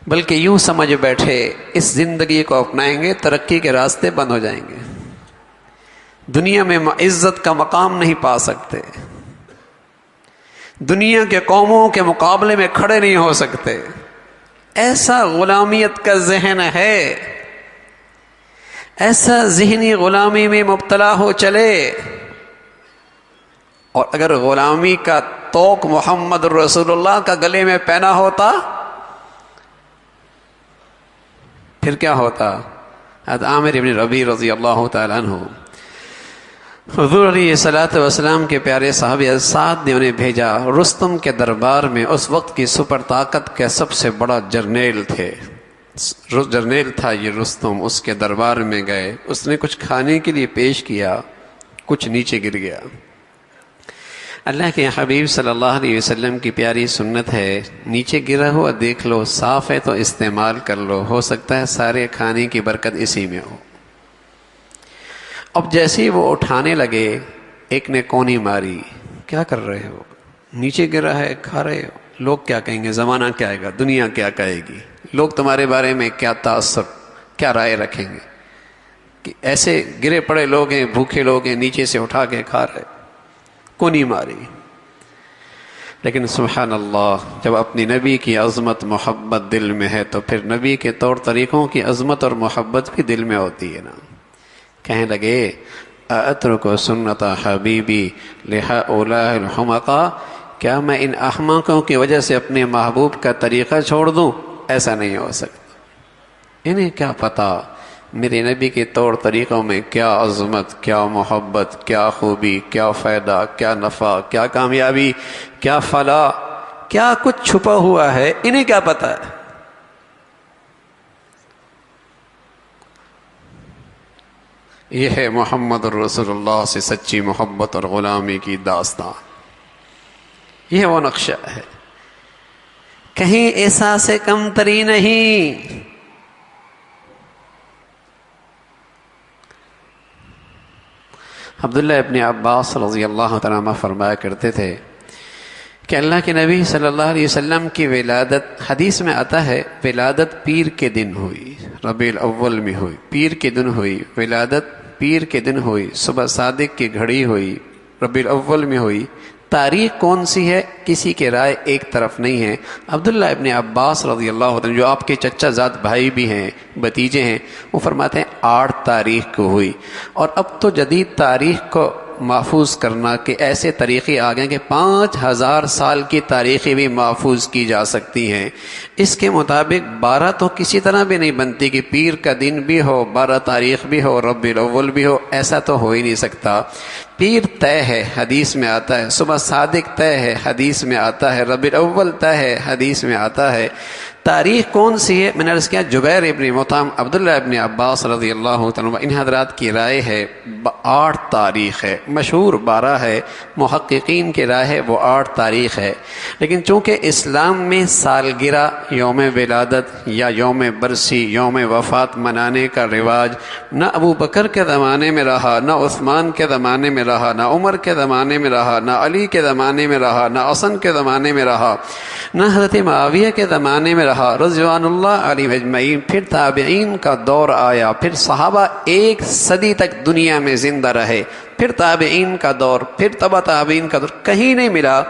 بلکہ یوں سمجھ بیٹھے اس زندگی کو اپنائیں گے ترقی کے راستے بند ہو جائیں گے، دنیا میں عزت کا مقام نہیں پا سکتے، دنیا کے قوموں کے مقابلے میں کھڑے نہیں ہو سکتے. ایسا غلامیت کا ذہن ہے، ایسا ذہنی غلامی میں مبتلا ہو چلے. اور اگر غلامی کا طوق محمد رسول اللہ کا گلے میں پہنا ہوتا پھر کیا ہوتا؟ حضرت عامر ابن ربیع رضی اللہ تعالیٰ عنہ، حضور علیہ الصلوۃ والسلام کے پیارے صحابی سعد نے انہیں بھیجا رستم کے دربار میں. اس وقت کی سپر طاقت کے سب سے بڑا جرنیل تھا یہ رستم. اس کے دربار میں گئے، اس نے کچھ کھانے کے لیے پیش کیا، کچھ نیچے گر گیا. اللہ کے حبیب صلی اللہ علیہ وسلم کی پیاری سنت ہے، نیچے گرا ہوا دیکھ لو، صاف ہے تو استعمال کر لو، ہو سکتا ہے سارے کھانے کی برکت اسی میں ہو. اب جیسے ہی وہ اٹھانے لگے ایک نے کونی ماری، کیا کر رہے ہو، نیچے گرا ہے کھا رہے ہو، لوگ کیا کہیں گے، زمانہ کیا کہے گا، دنیا کیا کہے گی، لوگ تمہارے بارے میں کیا تاثر، کیا رائے رکھیں گے کہ ایسے گرے پڑے لوگ ہیں، بھوکے لوگ ہیں، نیچے سے اٹھا کے کھا رہے، کونی ماری. لیکن سبحان اللہ، جب اپنی نبی کی عظمت محبت دل میں ہے تو پھر نبی کے طور طریقوں کی عظمت اور محبت بھی دل میں ہوتی ہے نا. کہنے لگے اترک سنت حبیبی لہؤلاء الحمقاء، کیا میں ان احمقوں کی وجہ سے اپنے محبوب کا طریقہ چھوڑ دوں؟ ایسا نہیں ہو سکتا۔ انہیں کیا پتا میرے نبی کے طور طریقوں میں کیا عظمت، کیا محبت، کیا خوبی، کیا فائدہ، کیا نفع، کیا کامیابی، کیا فلاح، کیا کچھ چھپا ہوا ہے، انہیں کیا پتا ہے۔ یہ ہے محمد رسول اللہ سے سچی محبت اور غلامی کی داستان، یہ وہ نقشہ ہے، کہیں احساس کمتری نہیں۔ عبداللہ ابن عباس رضی اللہ تعالیٰ عنہ فرمایا کرتے تھے کہ اللہ کے نبی صلی اللہ علیہ وسلم کی ولادت، حدیث میں آتا ہے ولادت پیر کے دن ہوئی، ربیع الاول میں ہوئی، پیر کے دن ہوئی ولادت، پیر کے دن ہوئی، صبح صادق کی گھڑی ہوئی، ربیع الاول میں ہوئی۔ تاریخ کون سی ہے کسی کے رائے ایک طرف نہیں ہے۔ عبداللہ ابن عباس رضی اللہ عنہ جو آپ کے چچا زاد بھائی بھی ہیں، بھتیجے ہیں، وہ فرماتے ہیں 8 تاریخ کو ہوئی۔ اور اب تو جدید تاریخ کو محفوظ کرنا کہ ایسے طریقے آ گئے کہ 5000 سال کی تاریخیں بھی محفوظ کی جا سکتی ہیں۔ اس کے مطابق 12 تو کسی طرح بھی نہیں بنتی کہ پیر کا دن بھی ہو، 12 تاریخ بھی ہو، ربیع الاول بھی ہو، ایسا تو ہو ہی نہیں سکتا۔ پیر طے ہے، حدیث میں آتا ہے، صبح صادق طے ہے، حدیث میں آتا ہے، ربیع الاول طے ہے، حدیث میں آتا ہے۔ تاریخ کون سی ہے؟ میں نے عرض کیا جبیر ابن مطعم، عبداللہ ابن عباس رضی اللہ تعالیٰ عنہ، ان حضرات کی رائے ہے 8 تاریخ ہے، مشہور 12 ہے، محققین کی رائے ہے وہ 8 تاریخ ہے۔ لیکن چونکہ اسلام میں سالگرہ، یوم ولادت یا یوم برسی، یوم وفات منانے کا رواج نہ ابو بکر کے زمانے میں رہا، نہ عثمان کے زمانے میں رہا، نہ عمر کے زمانے میں رہا، نہ علی کے زمانے میں رہا، نہ حسن کے زمانے میں رہا، نہ حضرت معاویہ کے زمانے میں رہا رضوان اللہ علیہ اجمعین۔ پھر تابعین کا دور آیا، پھر صحابہ 1 صدی تک دنیا میں زندہ رہے، پھر تابعین کا دور، پھر تبع تابعین کا دور، کہیں نہیں ملا۔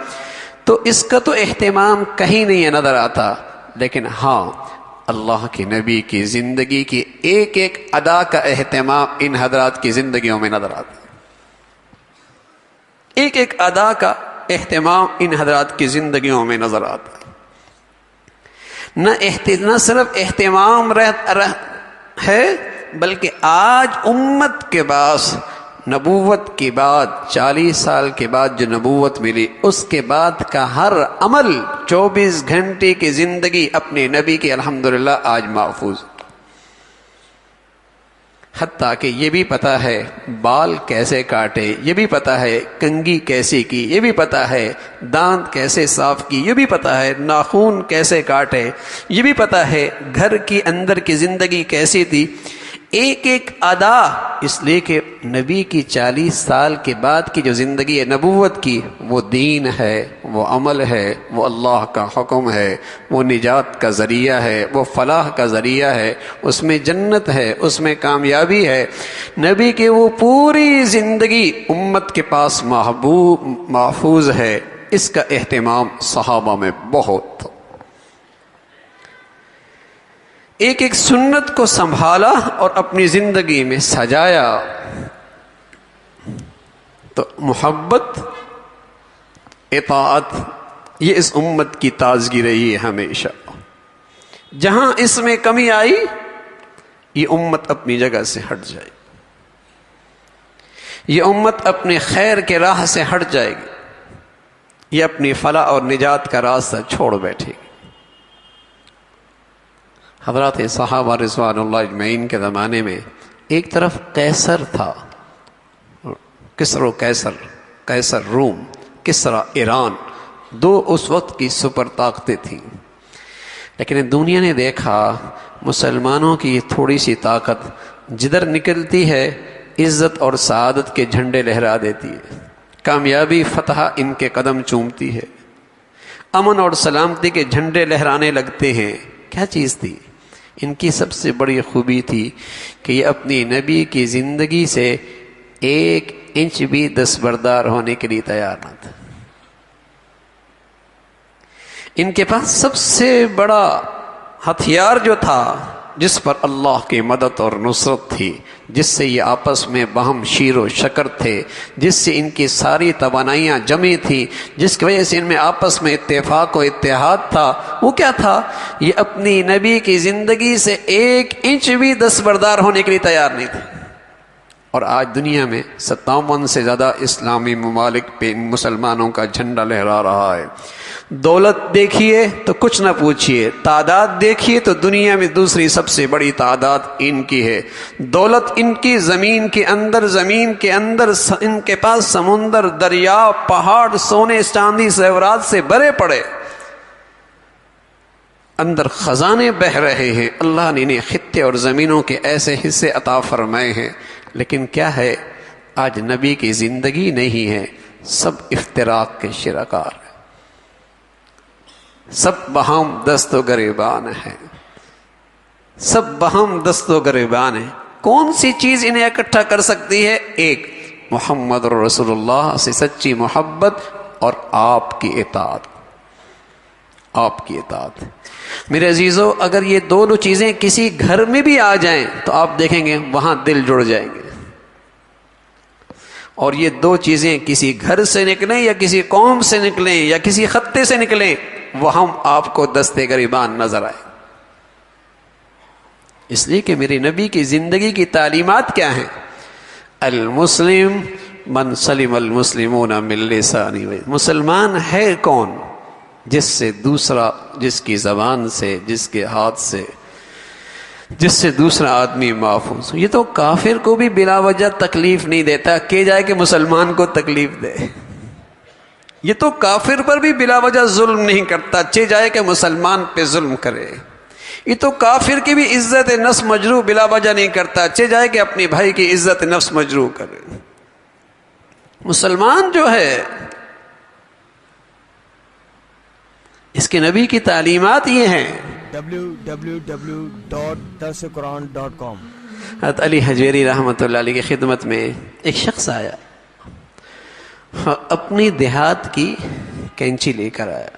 تو اس کا تو اہتمام کہیں نہیں نظر آتا۔ لیکن ہاں، اللہ کے نبی کی زندگی کی ایک ایک ادا کا اہتمام ان حضرات کی زندگیوں میں نظر آتا، ایک ایک ادا کا اہتمام ان حضرات کی زندگیوں میں نظر آتا۔ نہ صرف اہتمام ہے، بلکہ آج امت کے پاس نبوت کے بعد 40 سال کے بعد جو نبوت ملی، اس کے بعد کا ہر عمل 24 گھنٹے کی زندگی اپنے نبی کی الحمدللہ آج محفوظ، حتیٰ کہ یہ بھی پتہ ہے بال کیسے کاٹے، یہ بھی پتہ ہے کنگھی کیسی کی، یہ بھی پتہ ہے دانت کیسے صاف کی، یہ بھی پتہ ہے ناخون کیسے کاٹے، یہ بھی پتہ ہے گھر کی اندر کی زندگی کیسی تھی، ایک ایک ادا۔ اس لیے کہ نبی کی 40 سال کے بعد کی جو زندگی ہے نبوت کی، وہ دین ہے، وہ عمل ہے، وہ اللہ کا حکم ہے، وہ نجات کا ذریعہ ہے، وہ فلاح کا ذریعہ ہے، اس میں جنت ہے، اس میں کامیابی ہے۔ نبی کی وہ پوری زندگی امت کے پاس محفوظ ہے۔ اس کا اہتمام صحابہ میں بہت تھا، ایک ایک سنت کو سنبھالا اور اپنی زندگی میں سجایا۔ تو محبت، اطاعت، یہ اس امت کی تازگی رہی ہے ہمیشہ۔ جہاں اس میں کمی آئی، یہ امت اپنی جگہ سے ہٹ جائے گی، یہ امت اپنے خیر کے راہ سے ہٹ جائے گی، یہ اپنی فلاح اور نجات کا راستہ چھوڑ بیٹھے گی۔ حضرات صحابہ رضوان اللہ اجمعین کے زمانے میں ایک طرف قیصر تھا، کسر و قیصر روم، کسرا ایران، 2 اس وقت کی سپر طاقتیں تھیں۔ لیکن دنیا نے دیکھا مسلمانوں کی یہ تھوڑی سی طاقت جدھر نکلتی ہے عزت اور سعادت کے جھنڈے لہرا دیتی ہے، کامیابی فتح ان کے قدم چومتی ہے، امن اور سلامتی کے جھنڈے لہرانے لگتے ہیں۔ کیا چیز تھی؟ ان کی سب سے بڑی خوبی تھی کہ یہ اپنی نبی کی زندگی سے 1 انچ بھی دستبردار ہونے کے لیے تیار نہ تھا۔ ان کے پاس سب سے بڑا ہتھیار جو تھا جس پر اللہ کی مدد اور نصرت تھی، جس سے یہ آپس میں باہم شیر و شکر تھے، جس سے ان کی ساری توانائیاں جمع تھیں، جس کی وجہ سے ان میں آپس میں اتفاق و اتحاد تھا، وہ کیا تھا؟ یہ اپنی نبی کی زندگی سے 1 انچ بھی دستبردار ہونے کے لیے تیار نہیں تھے۔ اور آج دنیا میں 57 سے زیادہ اسلامی ممالک پہ مسلمانوں کا جھنڈا لہرا رہا ہے۔ دولت دیکھیے تو کچھ نہ پوچھیے، تعداد دیکھیے تو دنیا میں دوسری سب سے بڑی تعداد ان کی ہے۔ دولت ان کی زمین کے اندر ان کے پاس سمندر، دریا، پہاڑ سونے چاندی زیورات سے بھرے پڑے، اندر خزانے بہہ رہے ہیں۔ اللہ نے انہیں خطے اور زمینوں کے ایسے حصے عطا فرمائے ہیں، لیکن کیا ہے؟ آج نبی کی زندگی نہیں ہے، سب افتراق کے شرکار ہیں، سب بہم دست و گریبان ہیں، سب بہم دست و گریبان ہیں۔ کون سی چیز انہیں اکٹھا کر سکتی ہے؟ ایک، محمد رسول اللہ سے سچی محبت اور آپ کی اطاعت، آپ کی اطاعت۔ میرے عزیزو، اگر یہ دونوں چیزیں کسی گھر میں بھی آ جائیں تو آپ دیکھیں گے وہاں دل جڑ جائیں گے، اور یہ 2 چیزیں کسی گھر سے نکلیں یا کسی قوم سے نکلیں یا کسی خطے سے نکلیں، وہ ہم آپ کو دستے گریبان نظر آئے۔ اس لیے کہ میرے نبی کی زندگی کی تعلیمات کیا ہیں؟ المسلم من سلم المسلمون من لسانہ، مسلمان ہے کون؟ جس سے دوسرا، جس کی زبان سے، جس کے ہاتھ سے، جس سے دوسرا آدمی محفوظ ہو۔ یہ تو کافر کو بھی بلا وجہ تکلیف نہیں دیتا کہ جائے کہ مسلمان کو تکلیف دے، یہ تو کافر پر بھی بلا وجہ ظلم نہیں کرتا چہ جائے کہ مسلمان پہ ظلم کرے، یہ تو کافر کی بھی عزت نفس مجروح بلا وجہ نہیں کرتا چہ جائے کہ اپنے بھائی کی عزت نفس مجروح کرے۔ مسلمان جو ہے، اس کے نبی کی تعلیمات یہ ہیں۔ www.darsequran.com۔ حضرت علی حجویری رحمۃ اللہ علیہ کی خدمت میں ایک شخص آیا، اپنی دیہات کی کینچی لے کر آیا،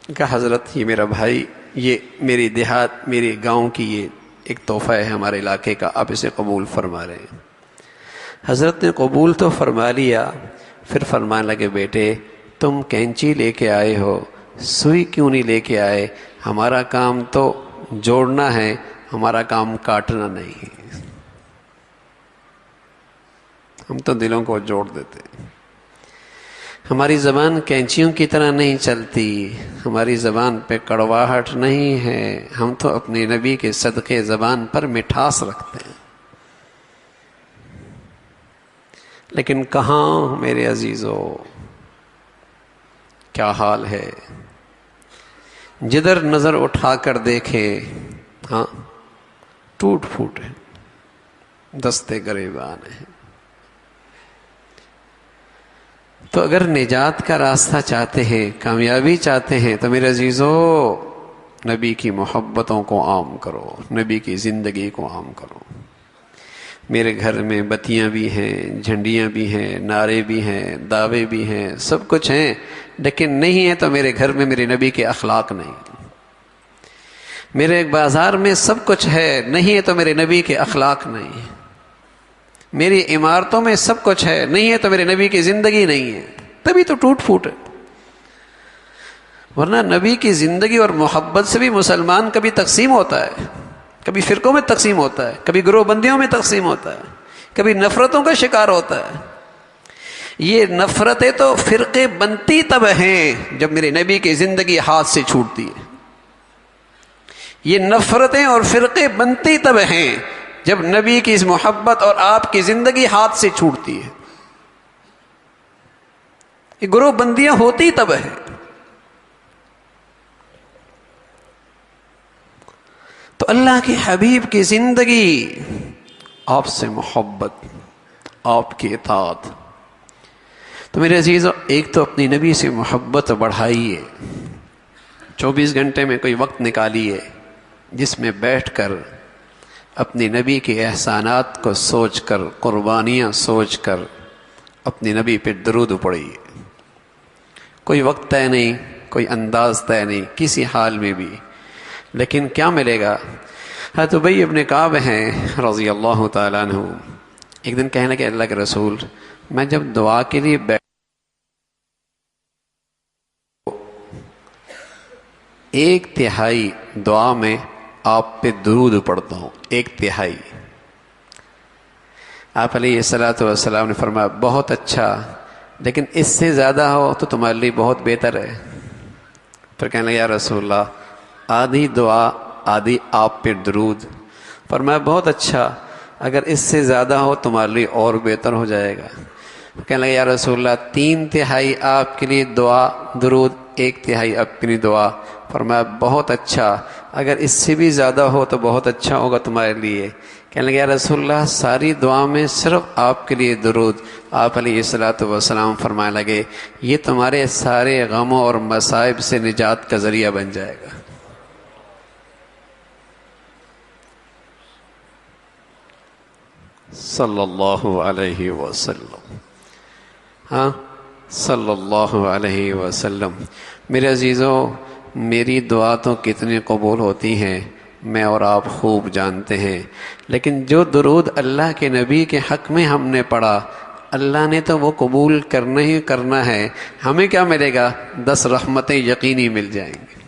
کہا حضرت یہ میرا بھائی، یہ میری دیہات، میری گاؤں کی یہ ایک تحفہ ہے ہمارے علاقے کا، آپ اسے قبول فرما رہے ہیں۔ حضرت نے قبول تو فرما لیا، پھر فرمانے لگے بیٹے تم کینچی لے کے آئے ہو، سوئی کیوں نہیں لے کے آئے؟ ہمارا کام تو جوڑنا ہے، ہمارا کام کاٹنا نہیں ہے، ہم تو دلوں کو جوڑ دیتے ہیں، ہماری زبان کینچیوں کی طرح نہیں چلتی، ہماری زبان پہ کڑواہٹ نہیں ہے، ہم تو اپنے نبی کے صدقے زبان پر مٹھاس رکھتے ہیں۔ لیکن کہاں میرے عزیزو، کیا حال ہے؟ جدھر نظر اٹھا کر دیکھے، ہاں ٹوٹ پھوٹ ہے، دستے گریبان ہے۔ تو اگر نجات کا راستہ چاہتے ہیں، کامیابی چاہتے ہیں، تو میرے عزیزو نبی کی محبتوں کو عام کرو، نبی کی زندگی کو عام کرو۔ میرے گھر میں بتیاں بھی ہیں، جھنڈیاں بھی ہیں، نعرے بھی ہیں، دعوے بھی ہیں، سب کچھ ہیں، لیکن نہیں ہے تو میرے گھر میں میرے نبی کے اخلاق نہیں۔ میرے بازار میں سب کچھ ہے، نہیں ہے تو میرے نبی کے اخلاق نہیں۔ میری عمارتوں میں سب کچھ ہے، نہیں ہے تو میرے نبی کی زندگی نہیں ہے، تبھی تو ٹوٹ پھوٹ ہے۔ ورنہ نبی کی زندگی اور محبت سے بھی مسلمان کبھی تقسیم ہوتا ہے، کبھی فرقوں میں تقسیم ہوتا ہے، کبھی گروہ بندیوں میں تقسیم ہوتا ہے، کبھی نفرتوں کا شکار ہوتا ہے۔ یہ نفرتیں تو فرقے بنتی تب ہیں جب میرے نبی کی زندگی ہاتھ سے چھوٹتی ہے، یہ نفرتیں اور فرقے بنتی تب ہیں جب نبی کی اس محبت اور آپ کی زندگی ہاتھ سے چھوٹتی ہے، یہ گروہ بندیاں ہوتی تب ہیں۔ تو اللہ کے حبیب کی زندگی، آپ سے محبت، آپ کی اطاعت۔ تو میرے عزیزو، ایک تو اپنی نبی سے محبت بڑھائیے، 24 گھنٹے میں کوئی وقت نکالیے جس میں بیٹھ کر اپنی نبی کے احسانات کو سوچ کر، قربانیاں سوچ کر اپنی نبی پہ درود پڑھیے۔ کوئی وقت طے نہیں، کوئی انداز طے نہیں، کسی حال میں بھی، لیکن کیا ملے گا؟ حضرت ابی ابن کعب ہیں رضی اللہ تعالیٰ عنہ، ایک دن کہنے لگے اللہ کے رسول، میں جب دعا کے لیے ایک تہائی دعا میں آپ پہ درود پڑھتا ہوں، ایک تہائی۔ آپ علیہ الصلوۃ والسلام نے فرمایا بہت اچھا، لیکن اس سے زیادہ ہو تو تمہارے لیے بہت بہتر ہے۔ پھر کہنے لگے یا رسول اللہ، آدھی دعا آدھی آپ پہ درود۔ فرمایا بہت اچھا، اگر اس سے زیادہ ہو تمہارے لیے اور بہتر ہو جائے گا۔ کہنے لگے یا رسول اللہ، 3/3 آپ کے لیے دعا درود، 1/3 اپنی دعا۔ فرمایا بہت اچھا، اگر اس سے بھی زیادہ ہو تو بہت اچھا ہوگا تمہارے لیے۔ کہنے لگے یا رسول اللہ، ساری دعا میں صرف آپ کے لیے درود۔ آپ علیہ الصلوۃ والسلام فرمانے لگے یہ تمہارے سارے غموں اور مصائب سے نجات کا ذریعہ بن جائے گا۔ صلی اللہ علیہ وسلم، ہاں صلی اللہ علیہ وسلم۔ میرے عزیزوں، میری دعا تو کتنی قبول ہوتی ہیں میں اور آپ خوب جانتے ہیں، لیکن جو درود اللہ کے نبی کے حق میں ہم نے پڑھا، اللہ نے تو وہ قبول کرنا ہی کرنا ہے۔ ہمیں کیا ملے گا؟ 10 رحمتیں یقینی مل جائیں گی۔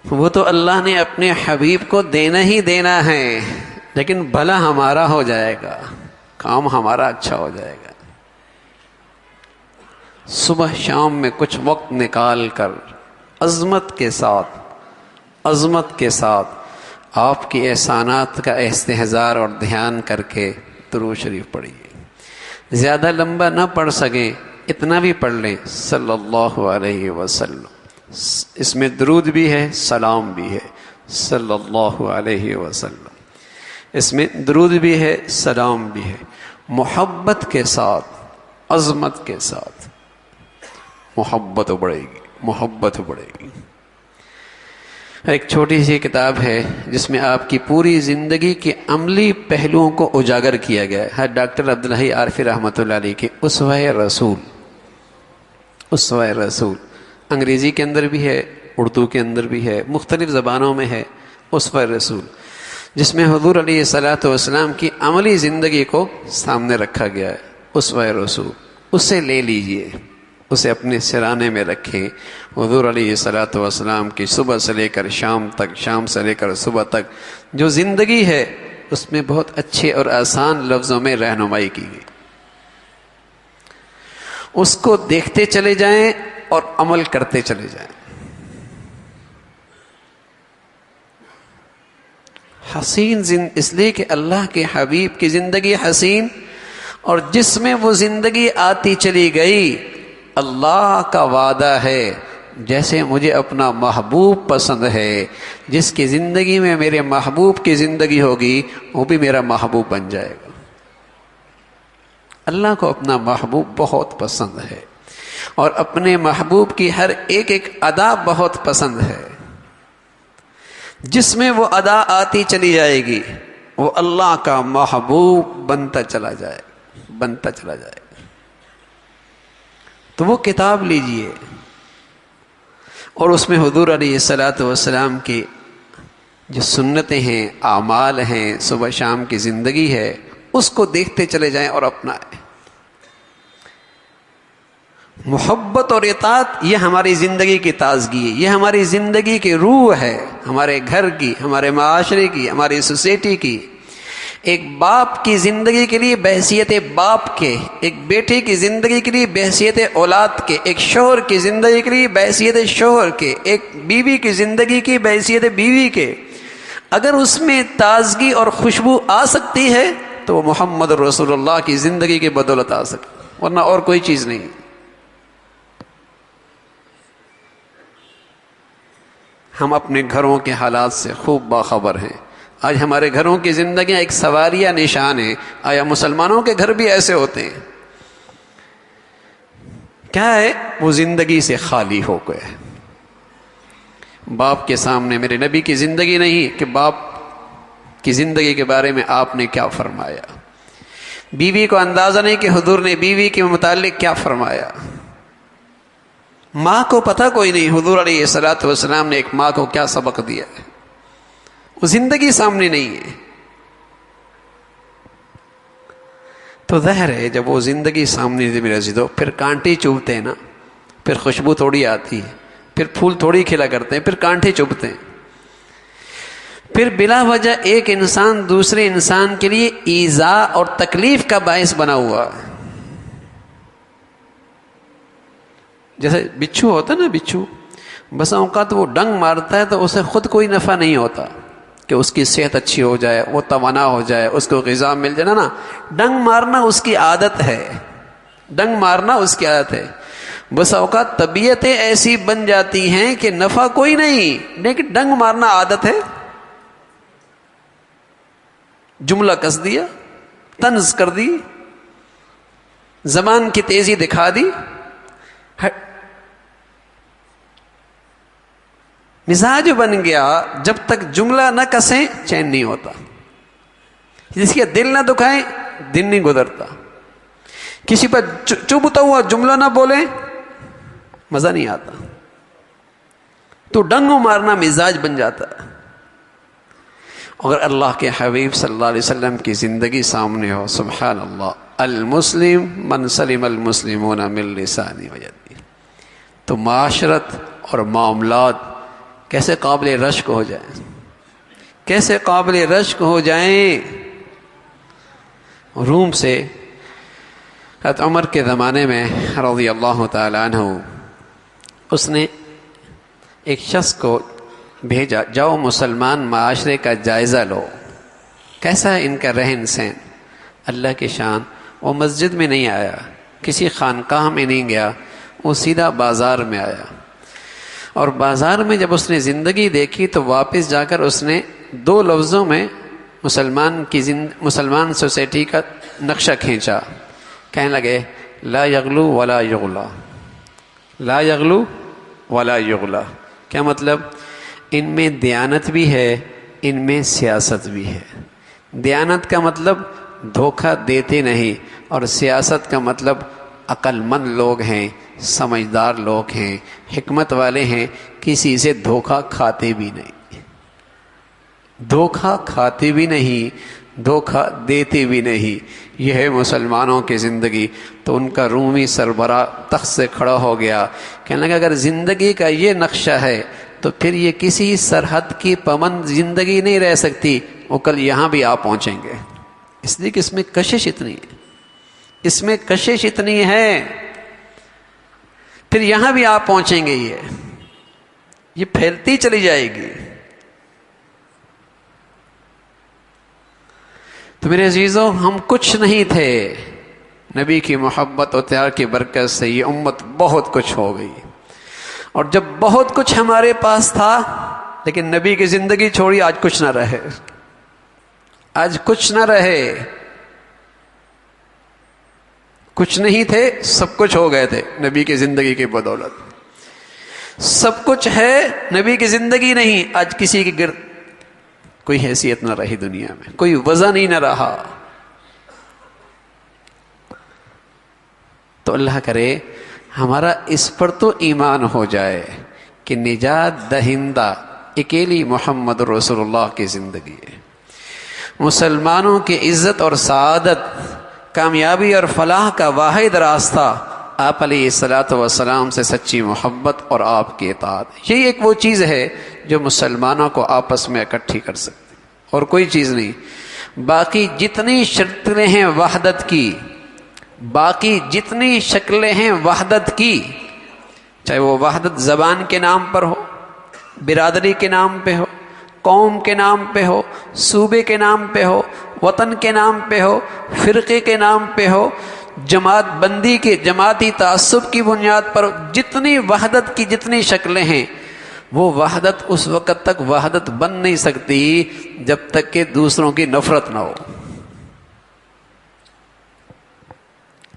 وہ تو اللہ نے اپنے حبیب کو دینا ہی دینا ہے، لیکن بھلا ہمارا ہو جائے گا، کام ہمارا اچھا ہو جائے گا۔ صبح شام میں کچھ وقت نکال کر عظمت کے ساتھ آپ کی احسانات کا استحضار اور دھیان کر کے درود شریف پڑھیے۔ زیادہ لمبا نہ پڑھ سکیں، اتنا بھی پڑھ لیں صلی اللہ علیہ وسلم۔ اس میں درود بھی ہے، سلام بھی ہے، صلی اللہ علیہ وسلم۔ اس میں درود بھی ہے، سلام بھی ہے، محبت کے ساتھ، عظمت کے ساتھ۔ محبت بڑھے گی، محبت بڑھے گی۔ ایک چھوٹی سی کتاب ہے جس میں آپ کی پوری زندگی کے عملی پہلوؤں کو اجاگر کیا گیا ہے، ڈاکٹر عبدالحی عارفی رحمۃ اللہ علیہ کی اسوہ رسول۔ اسوہ رسول انگریزی کے اندر بھی ہے، اردو کے اندر بھی ہے، مختلف زبانوں میں ہے اسوہ رسول، جس میں حضور علیہ الصلوۃ والسلام کی عملی زندگی کو سامنے رکھا گیا ہے۔ اسوہ رسول، اسے لے لیجئے، اسے اپنے سرانے میں رکھیں۔ حضور علیہ الصلوۃ والسلام کی صبح سے لے کر شام تک، شام سے لے کر صبح تک جو زندگی ہے، اس میں بہت اچھے اور آسان لفظوں میں رہنمائی کی گئی۔ اس کو دیکھتے چلے جائیں اور عمل کرتے چلے جائیں۔ حسین اس لیے کہ اللہ کے حبیب کی زندگی حسین، اور جس میں وہ زندگی آتی چلی گئی، اللہ کا وعدہ ہے جیسے مجھے اپنا محبوب پسند ہے، جس کی زندگی میں میرے محبوب کی زندگی ہوگی وہ بھی میرا محبوب بن جائے گا۔ اللہ کو اپنا محبوب بہت پسند ہے، اور اپنے محبوب کی ہر ایک ایک ادا بہت پسند ہے۔ جس میں وہ ادا آتی چلی جائے گی وہ اللہ کا محبوب بنتا چلا جائے گا۔ تو وہ کتاب لیجئے اور اس میں حضور علیہ الصلوۃ والسلام کی جو سنتیں ہیں، اعمال ہیں، صبح شام کی زندگی ہے، اس کو دیکھتے چلے جائیں اور اپنائیں۔ محبت اور اطاعت یہ ہماری زندگی کی تازگی ہے، یہ ہماری زندگی کی روح ہے، ہمارے گھر کی، ہمارے معاشرے کی، ہماری سوسائٹی کی۔ ایک باپ کی زندگی کے لیے بحیثیت باپ کے، ایک بیٹے کی زندگی کے لیے بحیثیت اولاد کے، ایک شوہر کی زندگی کے لیے بحیثیت شوہر کے، ایک بیوی کی زندگی کی بحیثیت بیوی کے، اگر اس میں تازگی اور خوشبو آ سکتی ہے تو وہ محمد رسول اللہ کی زندگی کی بدولت آ سکتی، ورنہ اور کوئی چیز نہیں۔ ہم اپنے گھروں کے حالات سے خوب باخبر ہیں۔ آج ہمارے گھروں کی زندگیاں ایک سواریہ نشان ہیں۔ آیا مسلمانوں کے گھر بھی ایسے ہوتے ہیں؟ کیا ہے؟ وہ زندگی سے خالی ہو گئے۔ باپ کے سامنے میرے نبی کی زندگی نہیں کہ باپ کی زندگی کے بارے میں آپ نے کیا فرمایا، بیوی کو اندازہ نہیں کہ حضور نے بیوی کے متعلق کیا فرمایا، ماں کو پتہ کوئی نہیں حضور علیہ الصلوۃ والسلام نے ایک ماں کو کیا سبق دیا ہے، وہ زندگی سامنے نہیں ہے. تو ظاہر ہے جب وہ زندگی سامنے سے میرے عزیزو، پھر کانٹے چبھتے ہیں نا، پھر خوشبو تھوڑی آتی ہے، پھر پھول تھوڑی کھلا کرتے ہیں، پھر کانٹے چبھتے ہیں. پھر بلا وجہ ایک انسان دوسرے انسان کے لیے ایذا اور تکلیف کا باعث بنا ہوا ہے. جیسے بچھو ہوتا ہے نا، بچھو بس اوقات وہ ڈنگ مارتا ہے تو اسے خود کوئی نفع نہیں ہوتا کہ اس کی صحت اچھی ہو جائے، وہ توانا ہو جائے، اس کو غذا مل جائے نا. ڈنگ مارنا اس کی عادت ہے، ڈنگ مارنا اس کی عادت ہے. بس اوقات طبیعتیں ایسی بن جاتی ہیں کہ نفع کوئی نہیں لیکن ڈنگ مارنا عادت ہے. جملہ کس دیا، طنز کر دی، زبان کی تیزی دکھا دی، مزاج بن گیا. جب تک جملہ نہ کسیں چین نہیں ہوتا، جس کے دل نہ دکھائیں دن نہیں گزرتا. کسی پر چبھتا ہوا جملہ نہ بولیں مزہ نہیں آتا. تو ڈنگو مارنا مزاج بن جاتا ہے. اگر اللہ کے حبیب صلی اللہ علیہ وسلم کی زندگی سامنے ہو، سبحان اللہ، المسلم من سلم المسلمون من لسانه ویده، تو معاشرت اور معاملات کیسے قابل رشک ہو جائیں، کیسے قابل رشک ہو جائیں. روم سے حضرت عمر کے زمانے میں رضی اللہ تعالی عنہ، اس نے ایک شخص کو بھیجا، جاؤ مسلمان معاشرے کا جائزہ لو، کیسا ہے ان کا رہن سہن. اللہ کی شان، وہ مسجد میں نہیں آیا، کسی خانقاہ میں نہیں گیا، وہ سیدھا بازار میں آیا. اور بازار میں جب اس نے زندگی دیکھی تو واپس جا کر اس نے 2 لفظوں میں مسلمان سوسائٹی کا نقشہ کھینچا. کہنے لگے لا یغلو ولا یغلا، لا یغلو ولا یغلا. کیا مطلب؟ ان میں دیانت بھی ہے، ان میں سیاست بھی ہے. دیانت کا مطلب دھوکہ دیتے نہیں، اور سیاست کا مطلب عقل مند لوگ ہیں، سمجھدار لوگ ہیں، حکمت والے ہیں، کسی سے دھوکہ کھاتے بھی نہیں، دھوکہ کھاتے بھی نہیں، دھوکہ دیتے بھی نہیں. یہ ہے مسلمانوں کی زندگی. تو ان کا رومی سربراہ تخت سے کھڑا ہو گیا، کہنے لگا اگر زندگی کا یہ نقشہ ہے تو پھر یہ کسی سرحد کی پابند زندگی نہیں رہ سکتی، وہ کل یہاں بھی آپ پہنچیں گے. اس لیے کہ اس میں کشش اتنی ہے، اس میں کشش اتنی ہے، پھر یہاں بھی آپ پہنچیں گے. یہ پھیلتی چلی جائے گی. تو میرے عزیزوں، ہم کچھ نہیں تھے، نبی کی محبت و پیار کی برکت سے یہ امت بہت کچھ ہو گئی. اور جب بہت کچھ ہمارے پاس تھا لیکن نبی کی زندگی چھوڑی، آج کچھ نہ رہے، آج کچھ نہ رہے. کچھ نہیں تھے، سب کچھ ہو گئے تھے نبی کی زندگی کی بدولت. سب کچھ ہے، نبی کی زندگی نہیں. آج کسی کے گرد کوئی حیثیت نہ رہی، دنیا میں کوئی وزن ہی نہ رہا. تو اللہ کرے ہمارا اس پر تو ایمان ہو جائے کہ نجات دہندہ اکیلی محمد رسول اللہ کی زندگی ہے. مسلمانوں کی عزت اور سعادت، کامیابی اور فلاح کا واحد راستہ آپ علیہ الصلوۃ والسلام سے سچی محبت اور آپ کی اطاعت. یہی ایک وہ چیز ہے جو مسلمانوں کو آپس میں اکٹھی کر سکتی، اور کوئی چیز نہیں. باقی جتنی شکلیں ہیں وحدت کی، باقی جتنی شکلیں ہیں وحدت کی، چاہے وہ وحدت زبان کے نام پر ہو، برادری کے نام پہ ہو، قوم کے نام پہ ہو، صوبے کے نام پہ ہو، وطن کے نام پہ ہو، فرقے کے نام پہ ہو، جماعت بندی کے جماعتی تعصب کی بنیاد پر، جتنی وحدت کی جتنی شکلیں ہیں، وہ وحدت اس وقت تک وحدت بن نہیں سکتی جب تک کہ دوسروں کی نفرت نہ ہو.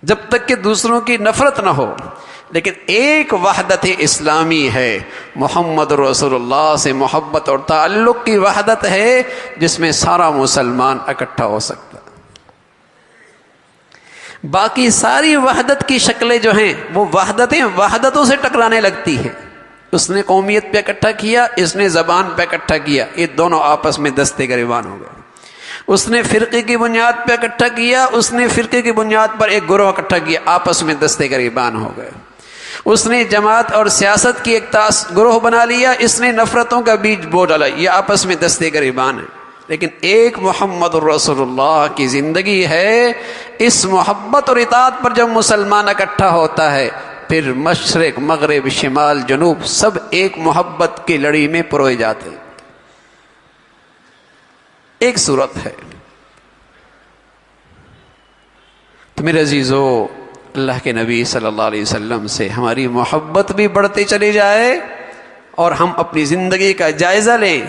جب تک کہ دوسروں کی نفرت نہ ہو. لیکن ایک وحدت اسلامی ہے، محمد رسول اللہ سے محبت اور تعلق کی وحدت ہے، جس میں سارا مسلمان اکٹھا ہو سکتا ہے. باقی ساری وحدت کی شکلیں جو ہیں وہ وحدتوں سے ٹکرانے لگتی ہیں. اس نے قومیت پہ اکٹھا کیا، اس نے زبان پہ اکٹھا کیا، یہ دونوں آپس میں دستے گریبان ہو گئے. اس نے فرقے کی بنیاد پہ اکٹھا کیا، اس نے فرقے کی بنیاد پر ایک گروہ اکٹھا کیا، آپس میں دستے گریبان ہو گئے. اس نے جماعت اور سیاست کی ایک گروہ بنا لیا، اس نے نفرتوں کا بیج بو ڈالا، یہ آپس میں دستے گریبان ہیں. لیکن ایک محمد رسول اللہ کی زندگی ہے. اس محبت اور اطاعت پر جب مسلمان اکٹھا ہوتا ہے پھر مشرق مغرب شمال جنوب سب ایک محبت کی لڑی میں پروئے جاتے ہیں. ایک صورت ہے. تو میرے عزیزو، اللہ کے نبی صلی اللہ علیہ وسلم سے ہماری محبت بھی بڑھتی چلی جائے اور ہم اپنی زندگی کا جائزہ لیں.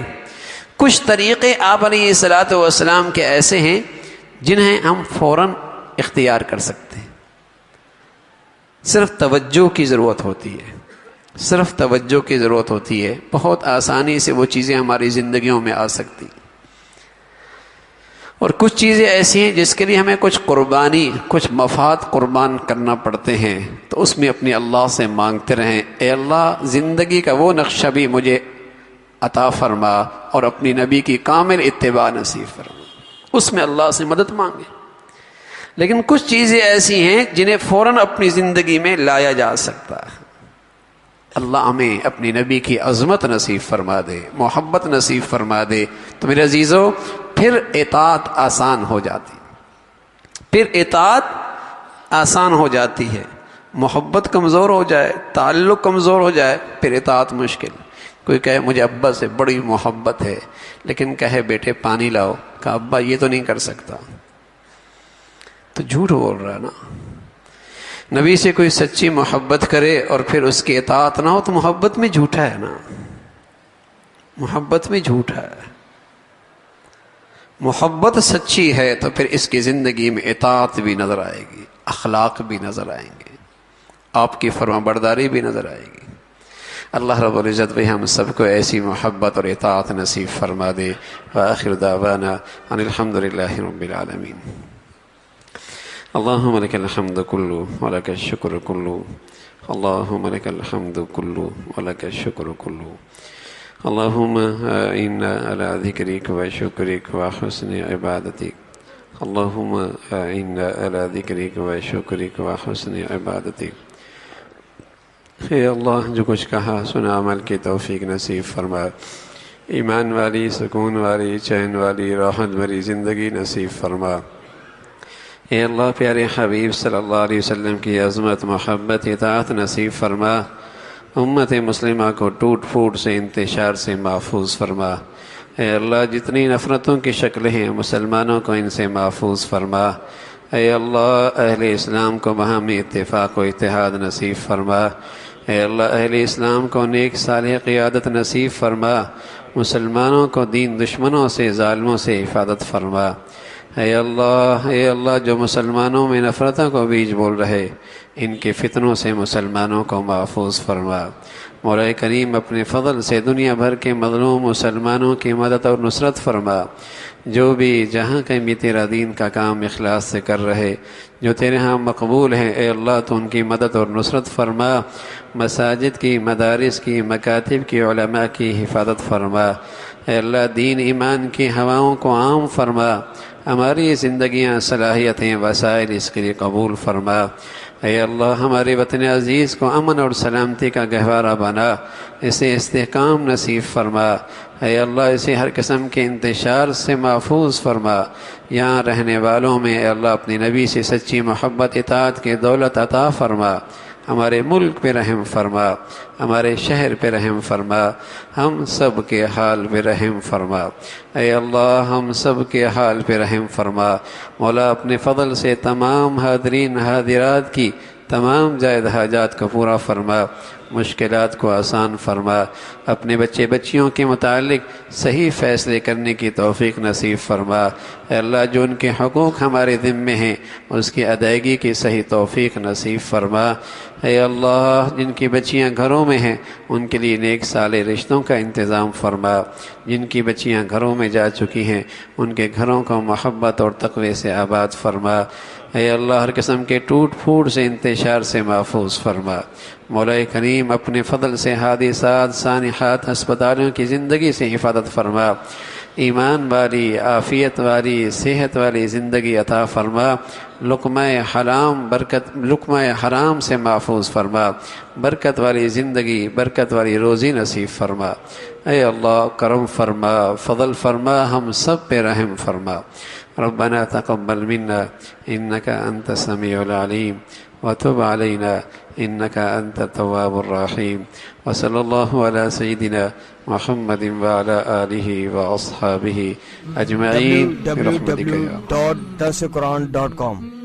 کچھ طریقے آپ علیہ الصلوۃ والسلام کے ایسے ہیں جنہیں ہم فوراً اختیار کر سکتے ہیں. صرف توجہ کی ضرورت ہوتی ہے، صرف توجہ کی ضرورت ہوتی ہے. بہت آسانی سے وہ چیزیں ہماری زندگیوں میں آ سکتی ہیں. اور کچھ چیزیں ایسی ہیں جس کے لیے ہمیں کچھ قربانی، کچھ مفاد قربان کرنا پڑتے ہیں. تو اس میں اپنے اللہ سے مانگتے رہیں، اے اللہ زندگی کا وہ نقشہ بھی مجھے عطا فرما اور اپنی نبی کی کامل اتباع نصیب فرما. اس میں اللہ سے مدد مانگیں. لیکن کچھ چیزیں ایسی ہیں جنہیں فوراً اپنی زندگی میں لایا جا سکتا ہے. اللہ ہمیں اپنی نبی کی عظمت نصیب فرما دے، محبت نصیب فرما دے. تو میرے عزیزو، پھر اطاعت آسان ہو جاتی، پھر اطاعت آسان ہو جاتی ہے. محبت کمزور ہو جائے، تعلق کمزور ہو جائے، پھر اطاعت مشکل. کوئی کہے مجھے ابا سے بڑی محبت ہے، لیکن کہے بیٹے پانی لاؤ، کہا ابا یہ تو نہیں کر سکتا، تو جھوٹ بول رہا ہے نا. نبی سے کوئی سچی محبت کرے اور پھر اس کی اطاعت نہ ہو تو محبت میں جھوٹا ہے نا، محبت میں جھوٹا ہے. محبت سچی ہے تو پھر اس کی زندگی میں اطاعت بھی نظر آئے گی، اخلاق بھی نظر آئیں گے، آپ کی فرما برداری بھی نظر آئے گی. اللہ رب العزت بھی ہم سب کو ایسی محبت اور اطاعت نصیب فرما دے. وآخر دعوانا ان الحمد للہ رب العالمین. اللہم لک الحمد کلو ولک الشکر کلو، اللہم لک الحمد کلو ولک الشکر کلو. اللہم اعنا علی ذکرک و شکرک و حسن عبادتک. اللہم اعنا علی ذکرک و شکرک و حسن عبادتک. اے اللہ، جو کچھ کہا سنا عمل کی توفیق نصیب فرما. ایمان والی، سکون والی، چین والی، راحت بھری زندگی نصیب فرما. اے اللہ، پیارے حبیب صلی اللہ علیہ وسلم کی عظمت، محبت، اطاعت نصیب فرما. امت مسلمہ کو ٹوٹ پھوٹ سے، انتشار سے محفوظ فرما. اے اللہ، جتنی نفرتوں کی شکلیں ہیں مسلمانوں کو ان سے محفوظ فرما. اے اللہ، اہل اسلام کو باہمی اتفاق و اتحاد نصیب فرما. اے اللہ، اہل اسلام کو نیک صالح قیادت نصیب فرما. مسلمانوں کو دین دشمنوں سے، ظالموں سے حفاظت فرما. اے اللہ، جو مسلمانوں میں نفرتوں کو بیج بول رہے ان کے فتنوں سے مسلمانوں کو محفوظ فرما. مولا کریم اپنے فضل سے دنیا بھر کے مظلوم مسلمانوں کی مدد اور نصرت فرما. جو بھی جہاں کہیں بھی تیرا دین کا کام اخلاص سے کر رہے، جو تیرے ہاں مقبول ہیں، اے اللہ تو ان کی مدد اور نصرت فرما. مساجد کی، مدارس کی، مکاتب کی، علماء کی حفاظت فرما. اے اللہ، دین ایمان کی ہواؤں کو عام فرما. ہماری زندگیاں، صلاحیتیں، وسائل اس کے لیے قبول فرما. اے اللہ، ہمارے وطن عزیز کو امن اور سلامتی کا گہوارہ بنا، اسے استحکام نصیب فرما. اے اللہ، اسے ہر قسم کے انتشار سے محفوظ فرما. یہاں رہنے والوں میں اے اللہ اپنے نبی سے سچی محبت، اطاعت کی دولت عطا فرما. ہمارے ملک پہ رحم فرما، ہمارے شہر پہ رحم فرما، ہم سب کے حال پہ رحم فرما. اے اللہ، ہم سب کے حال پہ رحم فرما. مولا، اپنے فضل سے تمام حاضرین حاضرات کی تمام جائز حاجات کو پورا فرما. مشکلات کو آسان فرما، اپنے بچے بچیوں کے متعلق صحیح فیصلے کرنے کی توفیق نصیب فرما۔ اے اللہ جو ان کے حقوق ہمارے ذمے ہیں اس کی ادائیگی کی صحیح توفیق نصیب فرما۔ اے اللہ جن کی بچیاں گھروں میں ہیں ان کے لیے نیک صالح رشتوں کا انتظام فرما، جن کی بچیاں گھروں میں جا چکی ہیں ان کے گھروں کو محبت اور تقوی سے آباد فرما۔ اے اللہ ہر قسم کے ٹوٹ پھوٹ سے انتشار سے محفوظ فرما۔ مولا کریم اپنے فضل سے حادثات سانحات ہسپتالوں کی زندگی سے حفاظت فرما، ایمان والی عافیت والی صحت والی زندگی عطا فرما، لقمہ حرام سے محفوظ فرما، برکت والی زندگی برکت والی روزی نصیب فرما۔ اے اللہ کرم فرما، فضل فرما، ہم سب پہ رحم فرما۔ ربنا تقبل منا انك انت السميع العليم وتب علينا انك انت التواب الرحيم، وصلى الله على سيدنا محمد وعلى آله وأصحابه أجمعين برحمتك يا رب۔ www.dasquran.com